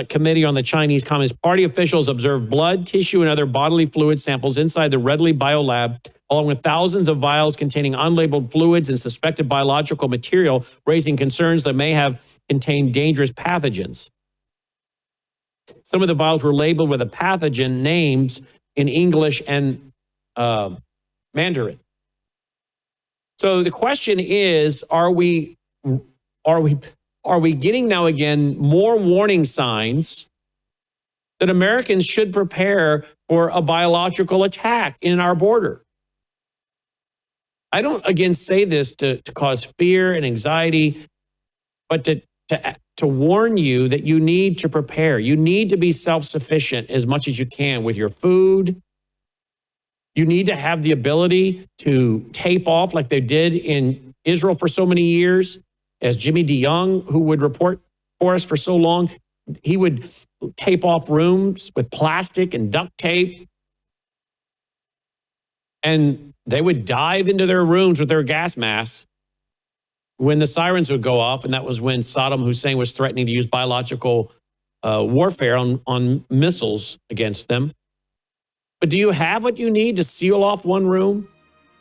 Committee on the Chinese Communist Party officials observed blood, tissue, and other bodily fluid samples inside the Redley Biolab, along with thousands of vials containing unlabeled fluids and suspected biological material, raising concerns that may have contained dangerous pathogens. Some of the vials were labeled with the pathogen names in English and Mandarin. So the question is, are we getting now again more warning signs that Americans should prepare for a biological attack in our border? I don't, again, say this to cause fear and anxiety, but to warn you that you need to prepare. You need to be self-sufficient as much as you can with your food. You need to have the ability to tape off like they did in Israel for so many years. As Jimmy DeYoung, who would report for us for so long, he would tape off rooms with plastic and duct tape. And they would dive into their rooms with their gas masks when the sirens would go off. And that was when Saddam Hussein was threatening to use biological warfare on missiles against them. But do you have what you need to seal off one room?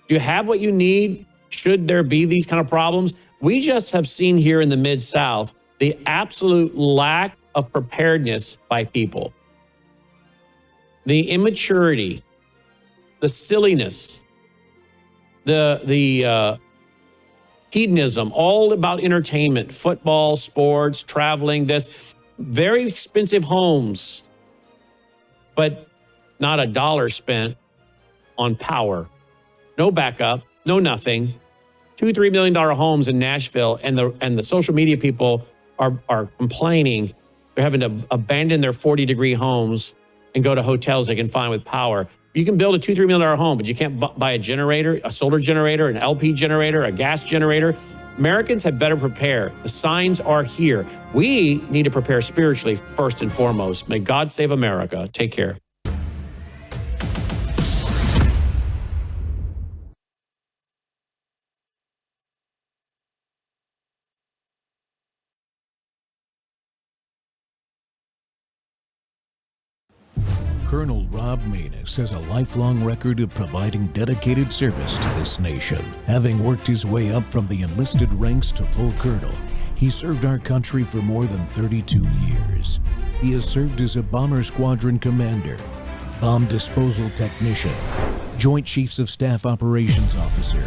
Do you have what you need should there be these kind of problems? We just have seen here in the Mid-South the absolute lack of preparedness by people. The immaturity, the silliness, the hedonism, all about entertainment, football, sports, traveling, this very expensive homes, but not a dollar spent on power. No backup, no nothing. $2-3 million homes in Nashville, and the social media people are complaining. They're having to abandon their 40-degree homes and go to hotels they can find with power. You can build a $2-3 million home, but you can't buy a generator, a solar generator, an LP generator, a gas generator. Americans had better prepare. The signs are here. We need to prepare spiritually first and foremost. May God save America. Take care. Colonel Rob Maness has a lifelong record of providing dedicated service to this nation. Having worked his way up from the enlisted ranks to full colonel, he served our country for more than 32 years. He has served as a bomber squadron commander, bomb disposal technician, Joint Chiefs of Staff operations officer,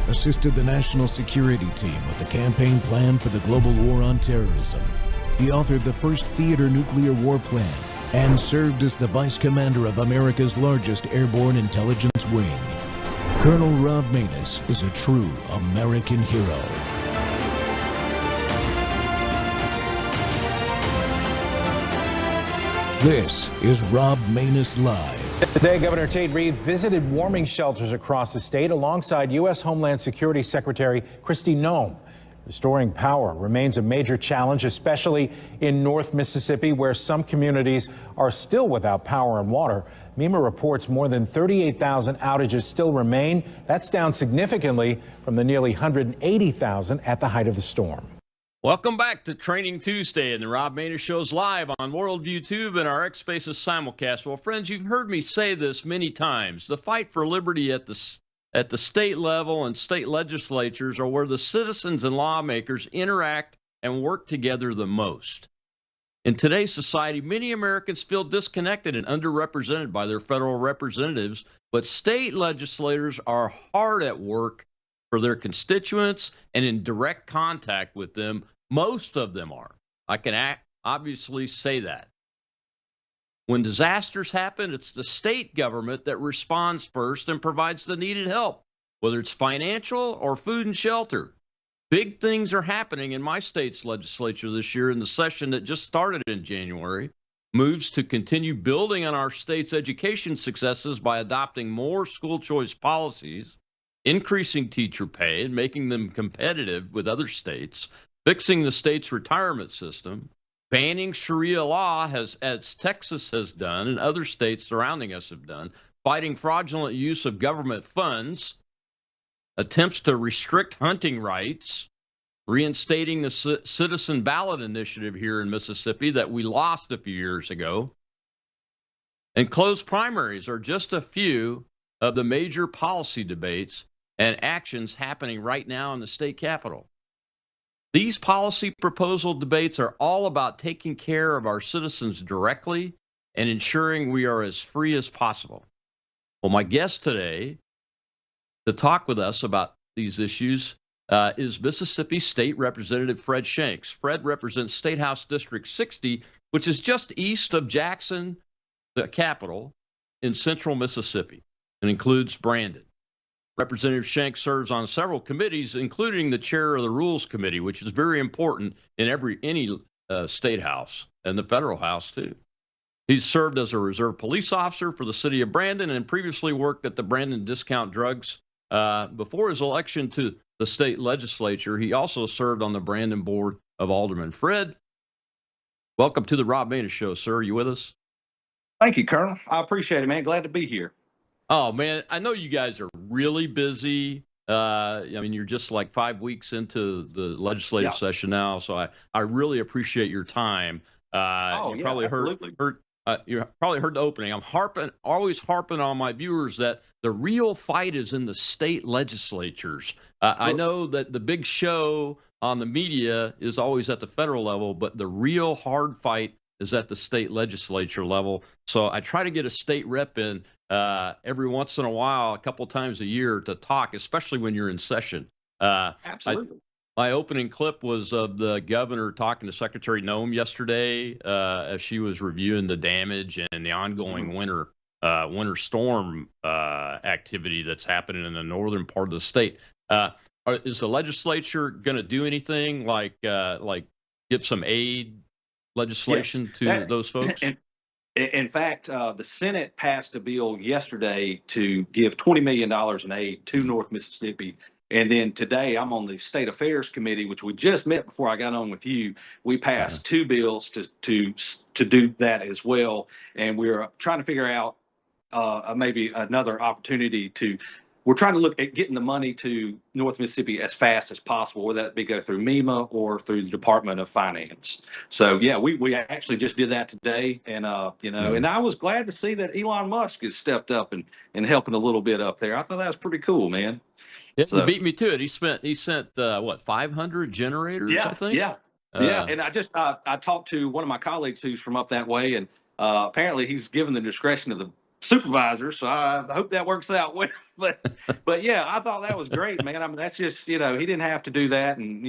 assisted the national security team with the campaign plan for the global war on terrorism. He authored the first theater nuclear war plan and served as the vice commander of America's largest airborne intelligence wing. Colonel Rob Maness is a true American hero. This is Rob Maness Live. Today, Governor Tate Reeves visited warming shelters across the state alongside U.S. Homeland Security Secretary Kristi Noem. Restoring power remains a major challenge, especially in North Mississippi, where some communities are still without power and water. MEMA reports more than 38,000 outages still remain. That's down significantly from the nearly 180,000 at the height of the storm. Welcome back to Training Tuesday, and the Rob Maness Show's live on Worldview Tube and our X Spaces simulcast. Well, friends, you've heard me say this many times. The fight for liberty at the state level and state legislatures are where the citizens and lawmakers interact and work together the most. In today's society, many Americans feel disconnected and underrepresented by their federal representatives, but state legislators are hard at work for their constituents and in direct contact with them. Most of them are. I can obviously say that. When disasters happen, it's the state government that responds first and provides the needed help, whether it's financial or food and shelter. Big things are happening in my state's legislature this year in the session that just started in January. Moves to continue building on our state's education successes by adopting more school choice policies, increasing teacher pay and making them competitive with other states, fixing the state's retirement system, banning Sharia law, as Texas has done and other states surrounding us have done, fighting fraudulent use of government funds, attempts to restrict hunting rights, reinstating the citizen ballot initiative here in Mississippi that we lost a few years ago, and closed primaries are just a few of the major policy debates and actions happening right now in the state capitol. These policy proposal debates are all about taking care of our citizens directly and ensuring we are as free as possible. Well, my guest today to talk with us about these issues is Mississippi State Representative Fred Shanks. Fred represents State House District 60, which is just east of Jackson, the capital, in central Mississippi, and includes Brandon. Representative Shanks serves on several committees, including the chair of the Rules Committee, which is very important in any state house and the federal house too. He's served as a reserve police officer for the city of Brandon and previously worked at the Brandon Discount Drugs. Before his election to the state legislature, he also served on the Brandon Board of Aldermen. Fred, welcome to the Rob Maness Show, sir. Are you with us? Thank you, Colonel. I appreciate it, man. Glad to be here. Oh, man, I know you guys are really busy. I mean, you're just like 5 weeks into the legislative session now, so I really appreciate your time. You probably heard the opening. I'm always harping on my viewers that the real fight is in the state legislatures. I know that the big show on the media is always at the federal level, but the real hard fight is at the state legislature level. So I try to get a state rep in every once in a while, a couple times a year, to talk, especially when you're in session. Absolutely. My opening clip was of the governor talking to Secretary Noem yesterday as she was reviewing the damage and the ongoing winter storm activity that's happening in the northern part of the state. Is the legislature going to do anything like give some aid legislation to those folks? In fact, the Senate passed a bill yesterday to give $20 million in aid to North Mississippi. And then today I'm on the State Affairs Committee, which we just met before I got on with you. We passed two bills to do that as well. And we're trying to figure out maybe another opportunity we're trying to look at getting the money to North Mississippi as fast as possible, whether that be go through MEMA or through the Department of Finance. So yeah, we actually just did that today, and and I was glad to see that Elon Musk has stepped up and helping a little bit up there. I thought that was pretty cool, man. Yeah, so, he beat me to it. He sent what, 500 generators? I think. Yeah. And I talked to one of my colleagues who's from up that way, and apparently he's given the discretion of the supervisor, so I hope that works out well. But yeah, I thought that was great, man. I mean, that's just, he didn't have to do that, and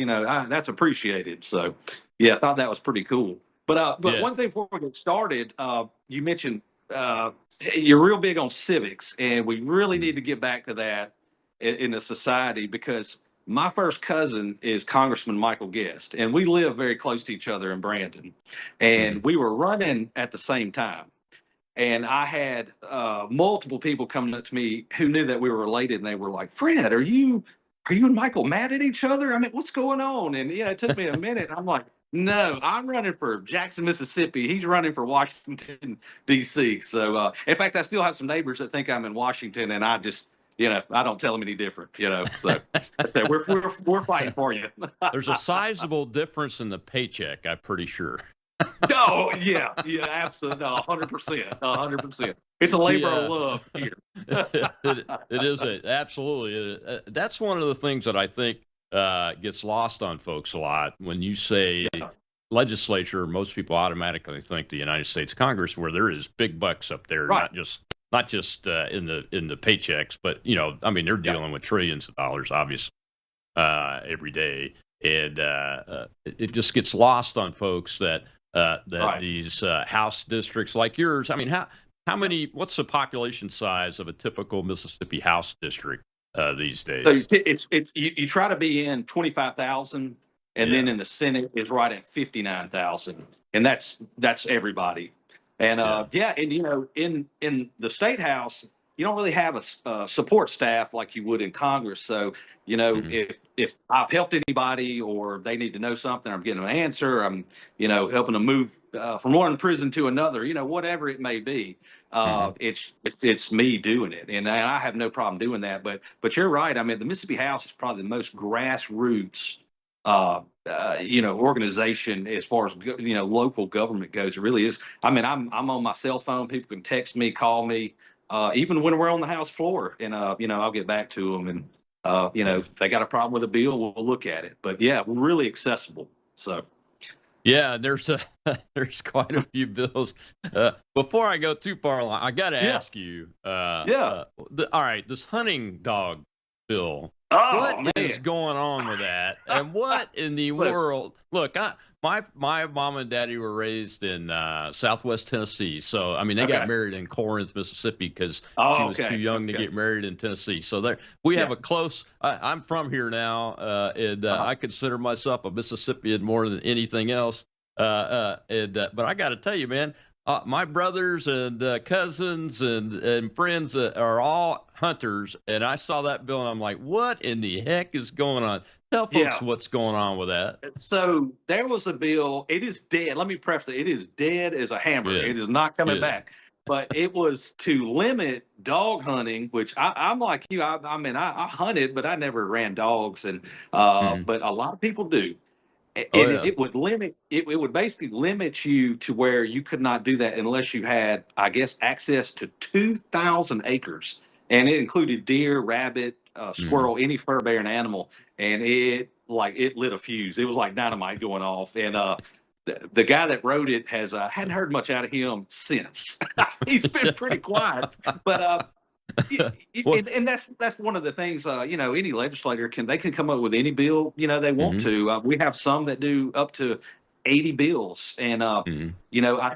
that's appreciated. So yeah, I thought that was pretty cool. But one thing before we get started, you mentioned you're real big on civics, and we really need to get back to that in the society, because my first cousin is Congressman Michael Guest, and we live very close to each other in Brandon, and we were running at the same time. And I had multiple people coming up to me who knew that we were related, and they were like, "Fred, are you and Michael mad at each other? I mean, what's going on?" And it took me a minute. I'm like, "No, I'm running for Jackson, Mississippi. He's running for Washington, D.C." So, in fact, I still have some neighbors that think I'm in Washington, and I just, I don't tell them any different. So we're fighting for you. There's a sizable difference in the paycheck, I'm pretty sure. Oh yeah, absolutely, 100%. It's a labor of love here. It is absolutely. That's one of the things that I think gets lost on folks a lot. When you say legislature, most people automatically think the United States Congress, where there is big bucks up there, right. not just in the paychecks, but I mean, they're dealing with trillions of dollars, obviously, every day, and it just gets lost on folks that these House districts like yours. I mean, how many? What's the population size of a typical Mississippi House district these days? So you try to be in 25,000, and then in the Senate is right at 59,000, and that's everybody. And in the State House, you don't really have a support staff like you would in Congress. So, if I've helped anybody or they need to know something, I'm getting an answer, I'm, helping them move from one prison to another, whatever it may be, it's me doing it. And I have no problem doing that. But you're right. I mean, the Mississippi House is probably the most grassroots organization as far as local government goes. It really is. I mean, I'm on my cell phone. People can text me, call me, even when we're on the House floor, and I'll get back to them. And if they got a problem with a bill, we'll look at it. But yeah, we're really accessible. So. Yeah, there's quite a few bills. Before I go too far along, I got to ask you. All right, this hunting dog bill. Oh, What is man. going on with that? And what in the world? Look, my mom and daddy were raised in Southwest Tennessee, so I mean they got married in Corinth, Mississippi, because she was too young to get married in Tennessee. So there we have a close. I'm from here now, and I consider myself a Mississippian more than anything else. But I got to tell you, man. My brothers and cousins and friends are all hunters, and I saw that bill, and I'm like, what in the heck is going on? Tell folks what's going on with that. So there was a bill. It is dead. Let me preface it. It is dead as a hammer. Yeah. It is not coming Yeah. back. But it was to limit dog hunting, which I'm like you. I mean, I hunted, but I never ran dogs, and but a lot of people do. And it would limit it would basically limit you to where you could not do that unless you had, I guess, access to 2,000 acres, and it included deer, rabbit, squirrel, any fur bearing animal. And it lit a fuse. It was like dynamite going off. And the guy that wrote it has hadn't heard much out of him since. He's been pretty quiet, but and that's one of the things. Any legislator can come up with any bill they want to. We have some that do up to 80 bills, and I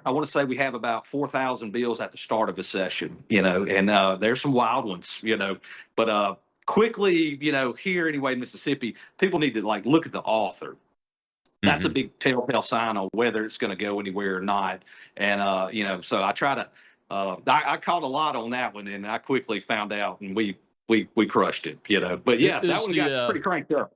want to say we have about 4,000 bills at the start of a session. And there's some wild ones. But quickly, here anyway in Mississippi, people need to look at the author. That's a big telltale sign on whether it's going to go anywhere or not. And so I try to. I caught a lot on that one, and I quickly found out, and we crushed it. But yeah, that one got pretty cranked up.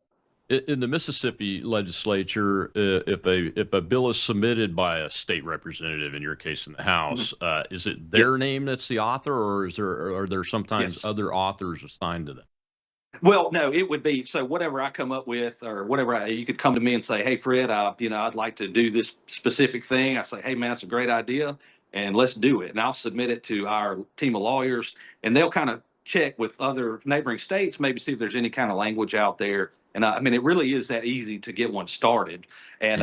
In the Mississippi legislature, if a bill is submitted by a state representative, in your case in the House, is it their name that's the author, or are there sometimes other authors assigned to them? Well, no, it would be, so whatever I come up with, or whatever, you could come to me and say, hey, Fred, I'd like to do this specific thing. I say, hey, man, that's a great idea, and let's do it. And I'll submit it to our team of lawyers, and they'll kind of check with other neighboring states, maybe see if there's any kind of language out there. And I mean, it really is that easy to get one started. And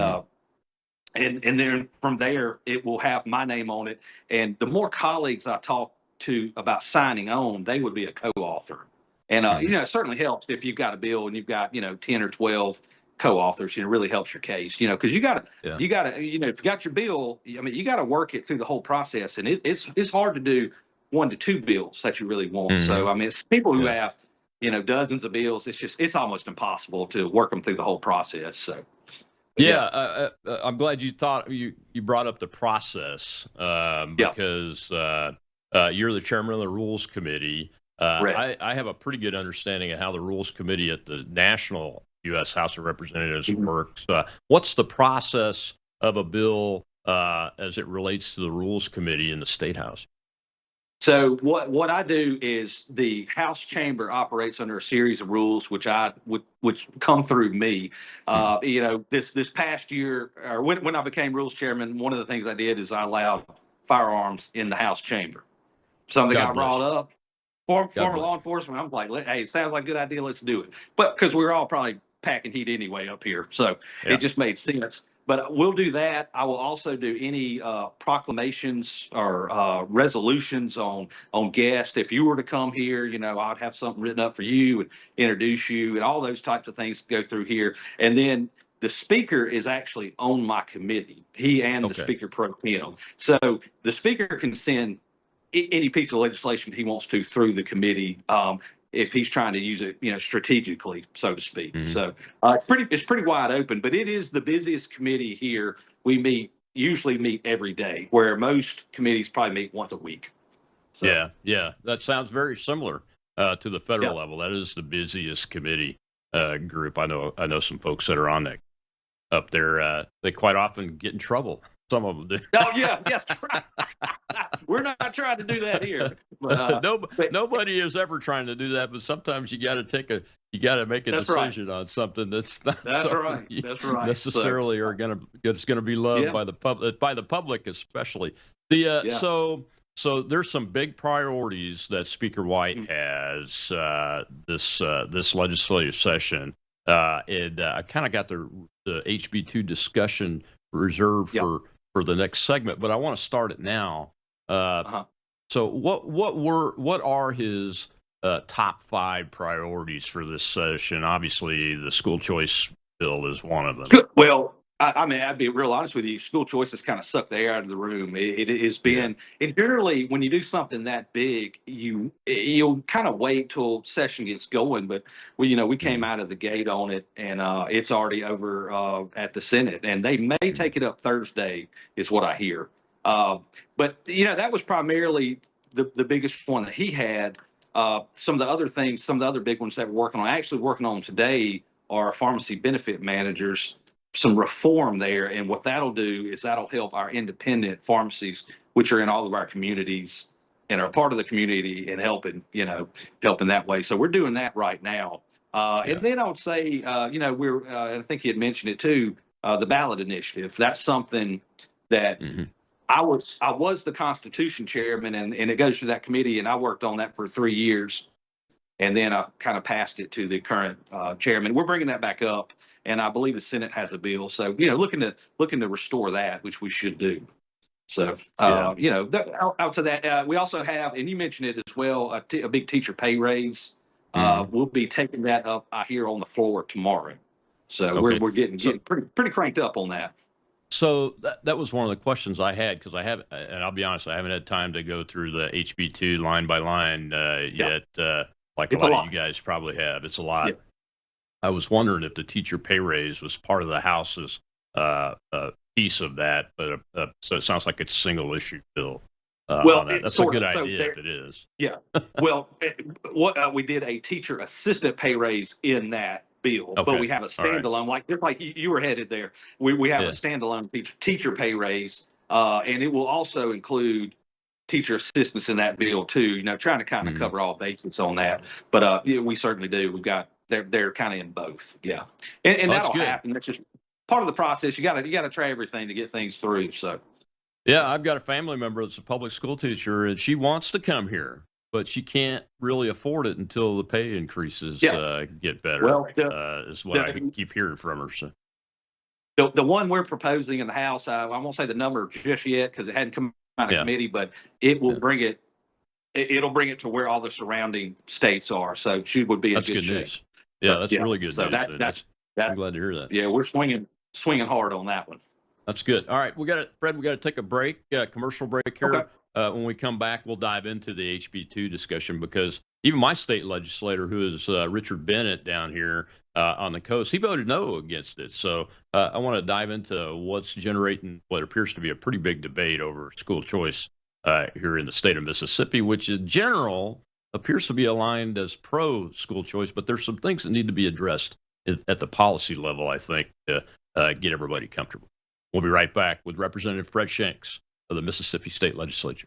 and then from there, it will have my name on it. And the more colleagues I talk to about signing on, they would be a co-author. And it certainly helps if you've got a bill and you've got 10 or 12 co-authors. It really helps your case. Because you got to if you got your bill, I mean, you got to work it through the whole process, and it's hard to do 1 to 2 bills that you really want. So I mean, it's people who have dozens of bills. It's almost impossible to work them through the whole process. So. I'm glad you brought up the process because you're the chairman of the Rules Committee. I have a pretty good understanding of how the Rules Committee at the national U.S. House of Representatives works. What's the process of a bill as it relates to the Rules Committee in the State House? So what I do is the House chamber operates under a series of rules, which come through me. This past year, or when I became Rules Chairman, one of the things I did is I allowed firearms in the House chamber. Something got brought up. Former law enforcement, I'm like, hey, it sounds like a good idea. Let's do it. But because we were all probably packing heat anyway up here, so it just made sense. But we'll do that. I will also do any proclamations or resolutions on guests. If you were to come here, I'd have something written up for you and introduce you, and all those types of things go through here. And then the speaker is actually on my committee. He and the speaker pro tem. So the speaker can send any piece of legislation he wants to through the committee if he's trying to use it, strategically, so to speak. So it's pretty wide open, but it is the busiest committee here. We usually meet every day, where most committees probably meet once a week. So. Yeah, that sounds very similar to the federal level. That is the busiest committee group. I know some folks that are on that up there. They quite often get in trouble. Some of them do. Oh yeah, yes, right. we're not trying to do that here. But, Nobody is ever trying to do that, but sometimes you got to make a decision on something that's not something you necessarily are it's going to be loved by the public especially. So there's some big priorities that Speaker White has this legislative session. I kind of got the HB2 discussion reserved for the next segment, but I want to start it now. So what are his top 5 priorities for this session? Obviously, the school choice bill is one of them. Well, I mean, I'd be real honest with you. School choice has kind of sucked the air out of the room. It has been, and generally, when you do something that big, you'll kind of wait till session gets going. But we came out of the gate on it, and it's already over at the Senate, and they may take it up Thursday, is what I hear. But that was primarily the biggest one that he had. Some of the other things, some of the other big ones that we're actually working on today are pharmacy benefit managers. Some reform there, and what that'll do is that'll help our independent pharmacies, which are in all of our communities and are part of the community, and helping that way. So we're doing that right now. And then I would say, we're I think he had mentioned it too, the ballot initiative. That's something that I was the Constitution chairman, and it goes to that committee, and I worked on that for 3 years, and then I kind of passed it to the current chairman. We're bringing that back up. And I believe the Senate has a bill, so looking to restore that, which we should do. So out to that, we also have, and you mentioned it as well, a big teacher pay raise. We'll be taking that up, I hear, on the floor tomorrow. So we're getting pretty cranked up on that. So that was one of the questions I had, because and I'll be honest, I haven't had time to go through the HB2 line by line yet, like a lot of you guys probably have. It's a lot. Yeah. I was wondering if the teacher pay raise was part of the House's piece of that, but so it sounds like it's a single issue bill. That's a good idea if it is. Yeah. Well, what we did a teacher assistant pay raise in that bill, but we have a standalone, just like you were headed there. We have a standalone teacher pay raise, and it will also include teacher assistants in that bill too. Trying to kind of cover all bases on that, but we certainly do. We've got. They're kind of in both, and that'll happen. That's just part of the process. You got to try everything to get things through. So, I've got a family member that's a public school teacher, and she wants to come here, but she can't really afford it until the pay increases get better. Well, is what I keep hearing from her. So, the one we're proposing in the House, I won't say the number just yet because it hadn't come out of committee, but it will bring it. It'll bring it to where all the surrounding states are. So she would be in good shape. News. Yeah, that's really good news. I'm glad to hear that. Yeah, we're swinging hard on that one. That's good. All right, Fred, we got to take a break, commercial break here. Okay. When we come back, we'll dive into the HB2 discussion, because even my state legislator, who is Richard Bennett down here on the coast, he voted no against it. So I want to dive into what's generating what appears to be a pretty big debate over school choice here in the state of Mississippi, which in general appears to be aligned as pro school choice, but there's some things that need to be addressed at the policy level, I think, to get everybody comfortable. We'll be right back with Representative Fred Shanks of the Mississippi State Legislature.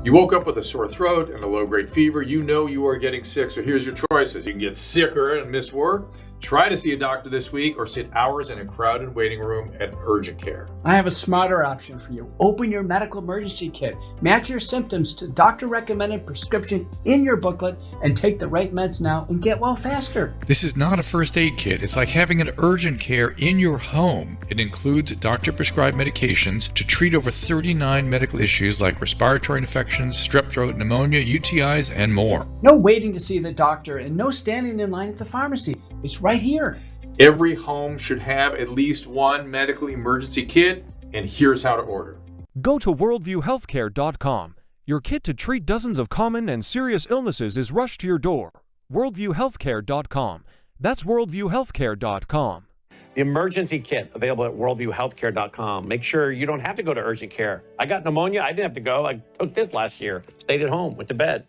You woke up with a sore throat and a low-grade fever. You know you are getting sick, so here's your choices. You can get sicker and miss work. Try to see a doctor this week, or sit hours in a crowded waiting room at urgent care. I have a smarter option for you. Open your medical emergency kit. Match your symptoms to doctor-recommended prescription in your booklet, and take the right meds now and get well faster. This is not a first aid kit. It's like having an urgent care in your home. It includes doctor-prescribed medications to treat over 39 medical issues like respiratory infections, strep throat, pneumonia, UTIs, and more. No waiting to see the doctor, and no standing in line at the pharmacy. It's right here. Every home should have at least one medical emergency kit, and here's how to order. Go to worldviewhealthcare.com. Your kit to treat dozens of common and serious illnesses is rushed to your door. worldviewhealthcare.com. That's worldviewhealthcare.com. The emergency kit available at worldviewhealthcare.com. Make sure you don't have to go to urgent care. I got pneumonia. I didn't have to go. I took this last year. Stayed at home. Went to bed.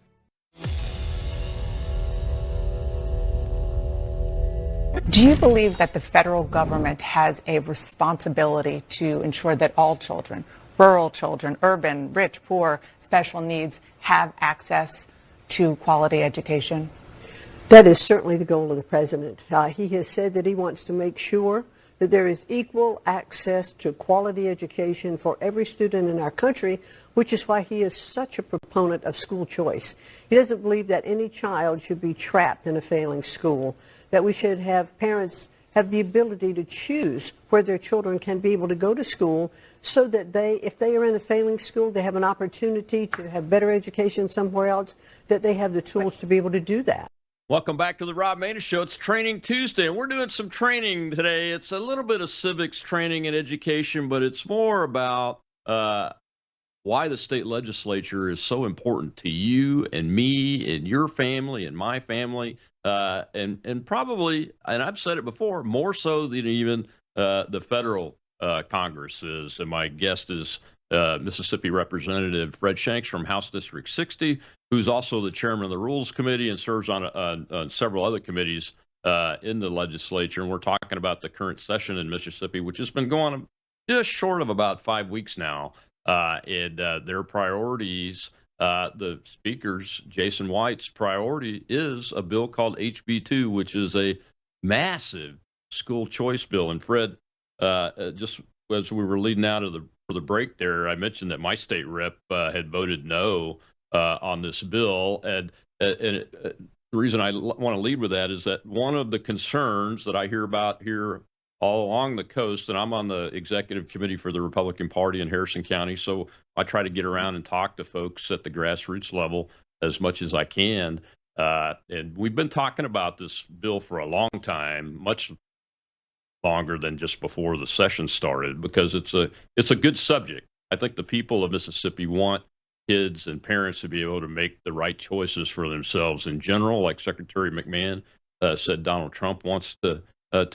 Do you believe that the federal government has a responsibility to ensure that all children, rural children, urban, rich, poor, special needs, have access to quality education? That is certainly the goal of the president. He has said that he wants to make sure that there is equal access to quality education for every student in our country, which is why he is such a proponent of school choice. He doesn't believe that any child should be trapped in a failing school, that we should have parents have the ability to choose where their children can be able to go to school so that if they are in a failing school, they have an opportunity to have better education somewhere else, that they have the tools to be able to do that. Welcome back to the Rob Maness Show. It's Training Tuesday, and we're doing some training today. It's a little bit of civics training and education, but it's more about why the state legislature is so important to you and me and your family and my family, and probably, and I've said it before, more so than even the federal Congress is. And my guest is Mississippi Representative Fred Shanks from House District 60, who's also the chairman of the Rules Committee and serves on several other committees in the legislature. And we're talking about the current session in Mississippi, which has been going on just short of about 5 weeks now. And their priorities, the speaker's, Jason White's priority is a bill called HB2, which is a massive school choice bill. And Fred, just as we were leading out of for the break there, I mentioned that my state rep had voted no on this bill. And the reason I want to lead with that is that one of the concerns that I hear about here all along the coast, and I'm on the executive committee for the Republican Party in Harrison County, so I try to get around and talk to folks at the grassroots level as much as I can. And we've been talking about this bill for a long time, much longer than just before the session started, because it's a good subject. I think the people of Mississippi want kids and parents to be able to make the right choices for themselves in general, like Secretary McMahon said Donald Trump wants to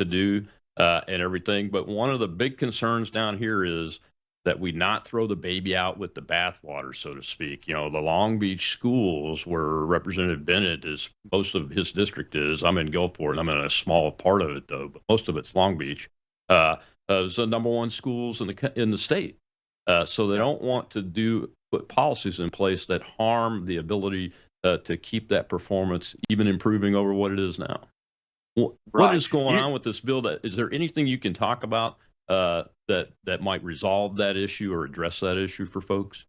do. And everything. But one of the big concerns down here is that we not throw the baby out with the bathwater, so to speak. You know, the Long Beach schools where Representative Bennett is, most of his district is. I'm in Gulfport, and I'm in a small part of it, though, but most of it's Long Beach. Is the number one schools in the state. So they don't want to put policies in place that harm the ability to keep that performance even improving over what it is now. What is going on with this bill? Is there anything you can talk about that might resolve that issue or address that issue for folks?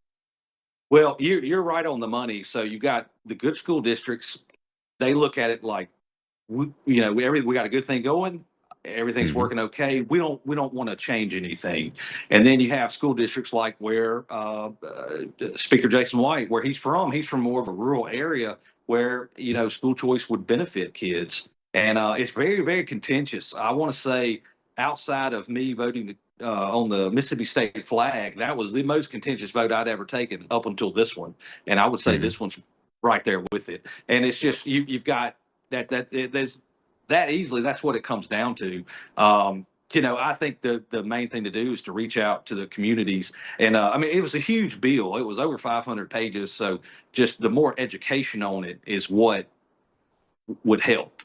Well, you're right on the money. So you got the good school districts. They look at it like, we got a good thing going. Everything's working okay. We don't want to change anything. And then you have school districts like where Speaker Jason White, where he's from more of a rural area where, school choice would benefit kids. And it's very, very contentious. I want to say, outside of me voting on the Mississippi state flag, that was the most contentious vote I'd ever taken up until this one. And I would say this one's right there with it. And it's just you've got there's that easily. That's what it comes down to. I think the main thing to do is to reach out to the communities. And it was a huge bill. It was over 500 pages. So just the more education on it is what would help.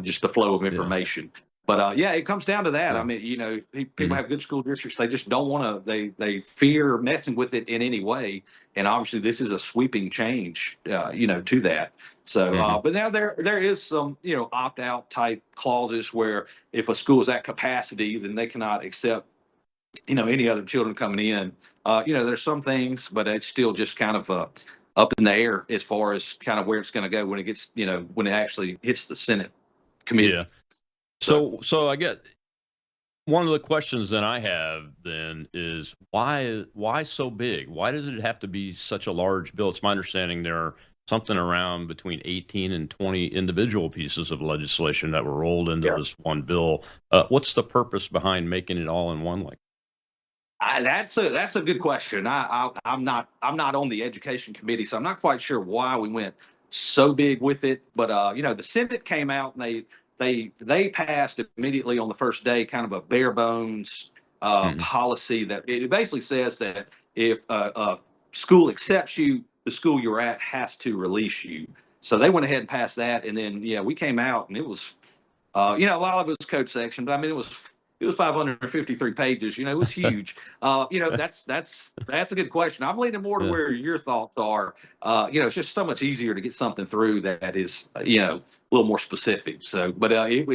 Just the flow of information. Yeah. But it comes down to that. Yeah. People have good school districts. They just don't want to, they fear messing with it in any way. And obviously this is a sweeping change, to that. So, but now there is some, opt out type clauses where if a school is at capacity, then they cannot accept, any other children coming in. There's some things, but it's still just kind of up in the air as far as kind of where it's going to go when it gets, when it actually hits the Senate committee. Yeah. So I get one of the questions that I have then is why so big? Why does it have to be such a large bill? It's my understanding there are something around between 18 and 20 individual pieces of legislation that were rolled into this one bill. What's the purpose behind making it all in one like? That's a good question. I'm not on the education committee, so I'm not quite sure why we went so big with it. But the Senate came out and they passed immediately on the first day kind of a bare bones policy that it basically says that if a school accepts you, the school you're at has to release you. So they went ahead and passed that, and then we came out and it was A lot of it was code section, but I mean, it was 553 pages. It was huge. That's a good question. I'm leaning more to Yeah. where your thoughts are. It's just so much easier to get something through that is, a little more specific. So, but it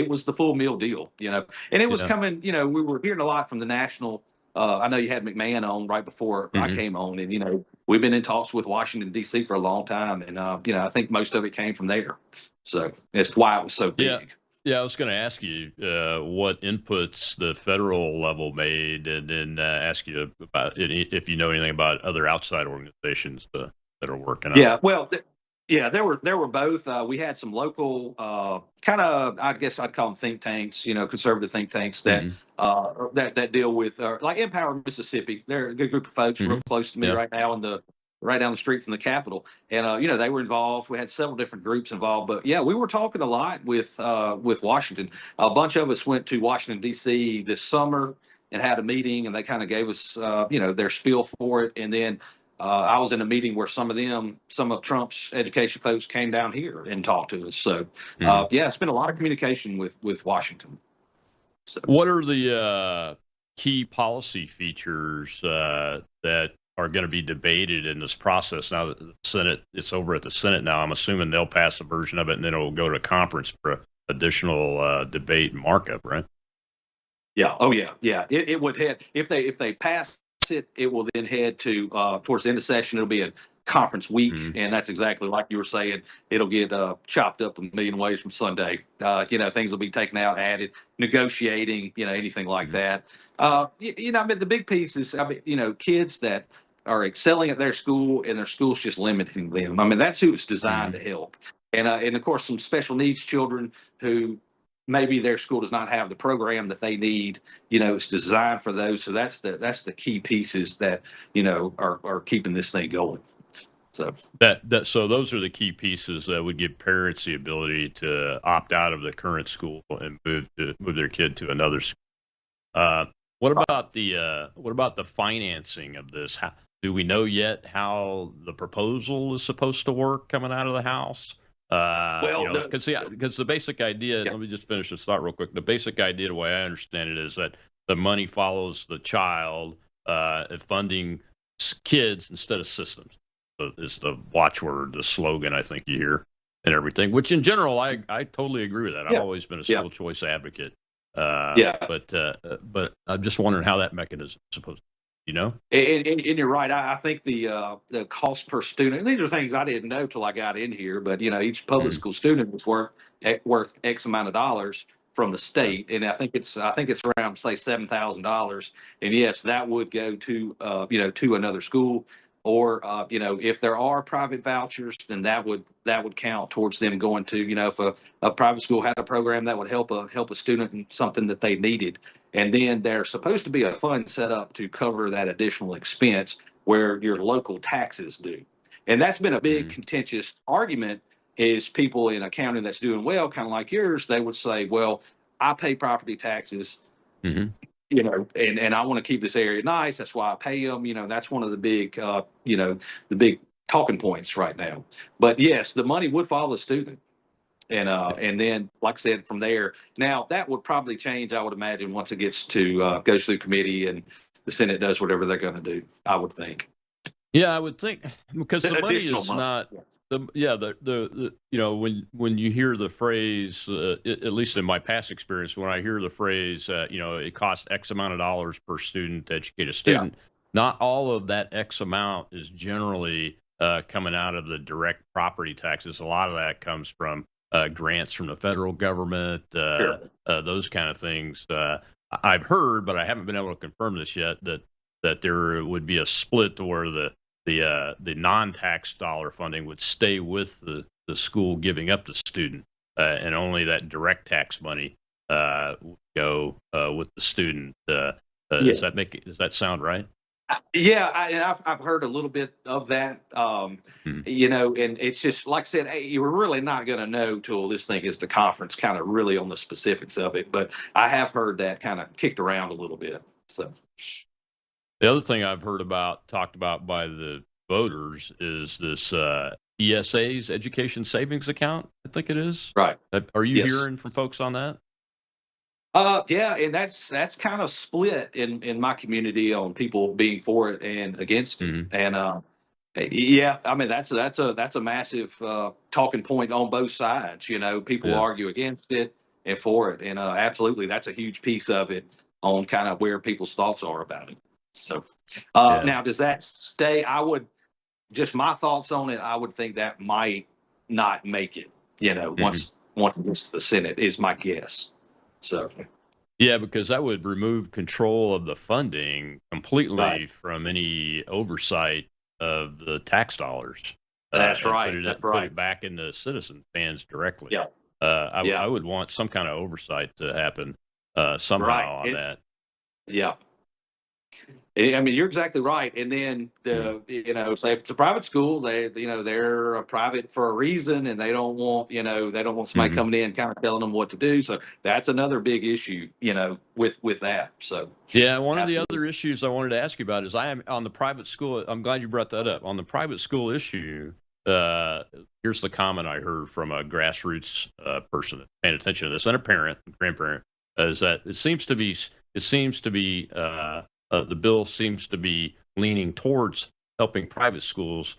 was the full meal deal. And it was Yeah. coming. We were hearing a lot from the national. I know you had McMahon on right before I Mhm. came on, and we've been in talks with Washington D.C. for a long time, and I think most of it came from there. So that's why it was so Yeah. big. Yeah, I was going to ask you what inputs the federal level made, and then ask you about if you know anything about other outside organizations that are working on it. Yeah, well, yeah, there were both. We had some local, kind of, I guess I'd call them think tanks, conservative think tanks that Hmm. that deal with, like Empower Mississippi. They're a good group of folks, Hmm. real close to me Yeah. right now, right down the street from the Capitol, and they were involved. We had several different groups involved, but yeah, we were talking a lot with Washington. A bunch of us went to Washington D.C. this summer and had a meeting, and they kind of gave us, their spiel for it, and then. I was in a meeting where some of Trump's education folks came down here and talked to us. So, Hmm. yeah, it's been a lot of communication with Washington. So, What are the key policy features that are going to be debated in this process now that the Senate, it's over at the Senate now? I'm assuming they'll pass a version of it and then it'll go to conference for additional debate and markup, right? yeah, oh yeah, yeah. It would head if they pass it, it will then head to towards the end of session. It'll be a conference week, Hmm. and that's exactly like you were saying. It'll get chopped up a million ways from Sunday. Things will be taken out, added, negotiating, anything like Hmm. that. I mean, the big piece is, I mean, kids that are excelling at their school and their school's just limiting them. I mean, that's who it's designed Hmm. to help. And of course, some special needs children who maybe their school does not have the program that they need. It's designed for those. So that's the key pieces that are keeping this thing going. So So those are the key pieces that would give parents the ability to opt out of the current school and move their kid to another school. Uh, what about the financing of this? Do we know yet how the proposal is supposed to work coming out of the House? well, Because the basic idea. yeah, Let me just finish this thought real quick. The basic idea, the way I understand it, is that the money follows the child, funding kids instead of systems. Is the watchword, the slogan I think you hear and everything. Which in general, I totally agree with that. I've yeah, always been a yeah, school choice advocate. yeah. But I'm just wondering how that mechanism is supposed to, And you're right. I think the cost per student, and these are things I didn't know till I got in here, but each public Mhm. school student is worth X amount of dollars from the Yeah. state, and I think it's around, say, $7,000. And yes, that would go to another school, or if there are private vouchers, then that would count towards them going to, if a private school had a program that would help a student in something that they needed. And then there's supposed to be a fund set up to cover that additional expense where your local taxes do. And that's been a big Mhm. contentious argument, is people in a county that's doing well, kind of like yours, they would say, well, I pay property taxes, Mhm. and I want to keep this area nice. That's why I pay them. That's one of the big talking points right now. But yes, the money would follow the student. And then, like I said, from there, now that would probably change, I would imagine, once it goes through committee and the Senate does whatever they're going to do. I would think Yeah, I would think because the money additional is money. not Yeah. the when you hear the phrase, at least in my past experience, when I hear the phrase, it costs X amount of dollars per student to educate a Yeah. student, not all of that X amount is generally coming out of the direct property taxes. A lot of that comes from grants from the federal government, Sure. those kind of things. I've heard, but I haven't been able to confirm this yet, that there would be a split to where the non-tax dollar funding would stay with the school giving up the student, and only that direct tax money would go with the student. Yeah. Does that sound right? Yeah, and I've heard a little bit of that. Mhm. And it's just like I said, hey, you were really not going to know till this thing is the conference, kind of really on the specifics of it. But I have heard that kind of kicked around a little bit. So The other thing I've heard about talked about by the voters is this ESA's Education Savings Account, I think it is. Right. Are you Yes. hearing from folks on that? Yeah, and that's kind of split in my community on people being for it and against it. Mhm. And yeah, I mean that's a massive talking point on both sides. People Yeah. argue against it and for it, and absolutely that's a huge piece of it on kind of where people's thoughts are about it. So Yeah. now, does that stay? I would just my thoughts on it. I would think that might not make it. Mhm. Once it gets to the Senate is my guess. So. Yeah, because that would remove control of the funding completely Right. from any oversight of the tax dollars, That's and right. That's put right. it back into citizen hands directly. Yeah. I Yeah. would want some kind of oversight to happen Right. somehow on that. Yeah. I mean, you're exactly right. And then say if it's a private school, they're a private for a reason, and they don't want somebody Mhm. coming in kind of telling them what to do. So that's another big issue, with that. So Yeah, one of the absolutely. other issues I wanted to ask you about is I am on the private school. I'm glad you brought that up. On the private school issue, here's the comment I heard from a grassroots person that's paying attention to this, and a parent, grandparent, is that it seems to be the bill seems to be leaning towards helping private schools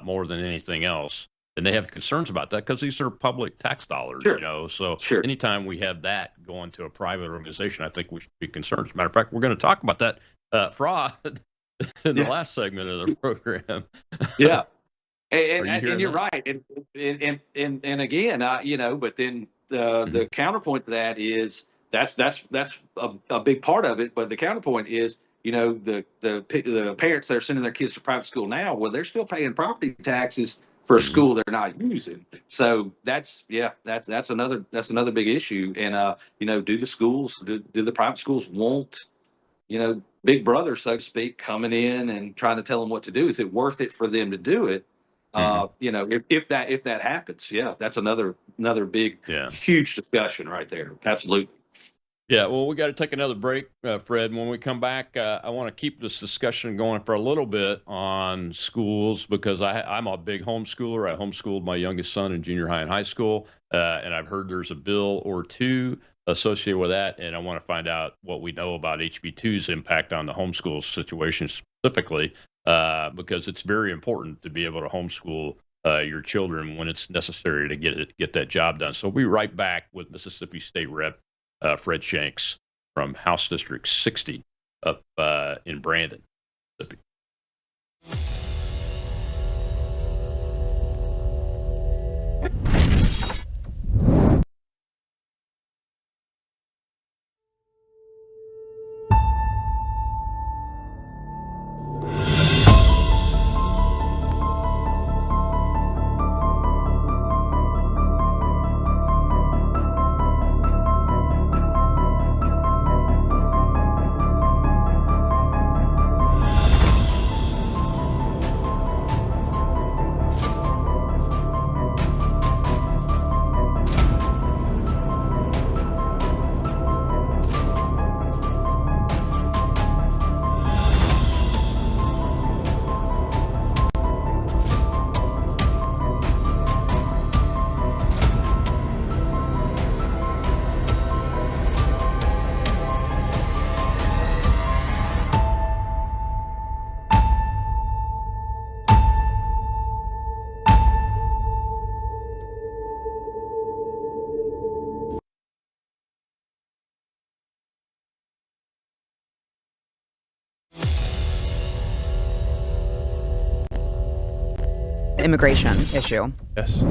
more than anything else. And they have concerns about that because these are public tax dollars, Sure. So Sure. anytime we have that going to a private organization, I think we should be concerned. As a matter of fact, we're going to talk about that fraud in the Yeah. last segment of the program. Yeah. Are you And hearing you're that? right. And again, but then the counterpoint to that is that's a big part of it. But the counterpoint is, the parents that are sending their kids to private school now, well, they're still paying property taxes for a Mhm. school they're not using. So that's another big issue. And do the private schools want big brother, so to speak, coming in and trying to tell them what to do? Is it worth it for them to do it? Mhm. If that happens, yeah, that's another big, Yeah. huge discussion right there. Absolutely. Yeah, well, we got to take another break, Fred. When we come back, I want to keep this discussion going for a little bit on schools because I'm a big homeschooler. I homeschooled my youngest son in junior high and high school, and I've heard there's a bill or two associated with that, and I want to find out what we know about HB2's impact on the homeschool situation specifically, because it's very important to be able to homeschool your children when it's necessary to get that job done. So we'll be right back with Mississippi State Rep. Fred Shanks from House District 60 up in Brandon, Mississippi. Immigration issue. Yes.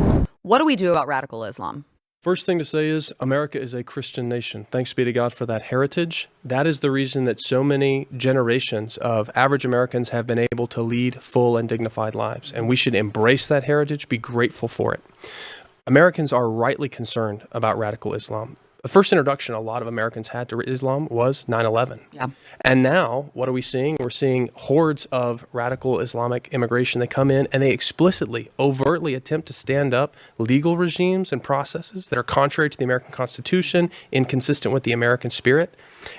What do we do about radical Islam? First thing to say is America is a Christian nation. Thanks be to God for that heritage. That is the reason that so many generations of average Americans have been able to lead full and dignified lives. And we should embrace that heritage, be grateful for it. Americans are rightly concerned about radical Islam. the first introduction a lot of Americans had to Islam was 9/11. Yeah. And now, what are we seeing? We're seeing hordes of radical Islamic immigration. They come in and they explicitly, overtly attempt to stand up legal regimes and processes that are contrary to the American Constitution, inconsistent with the American spirit.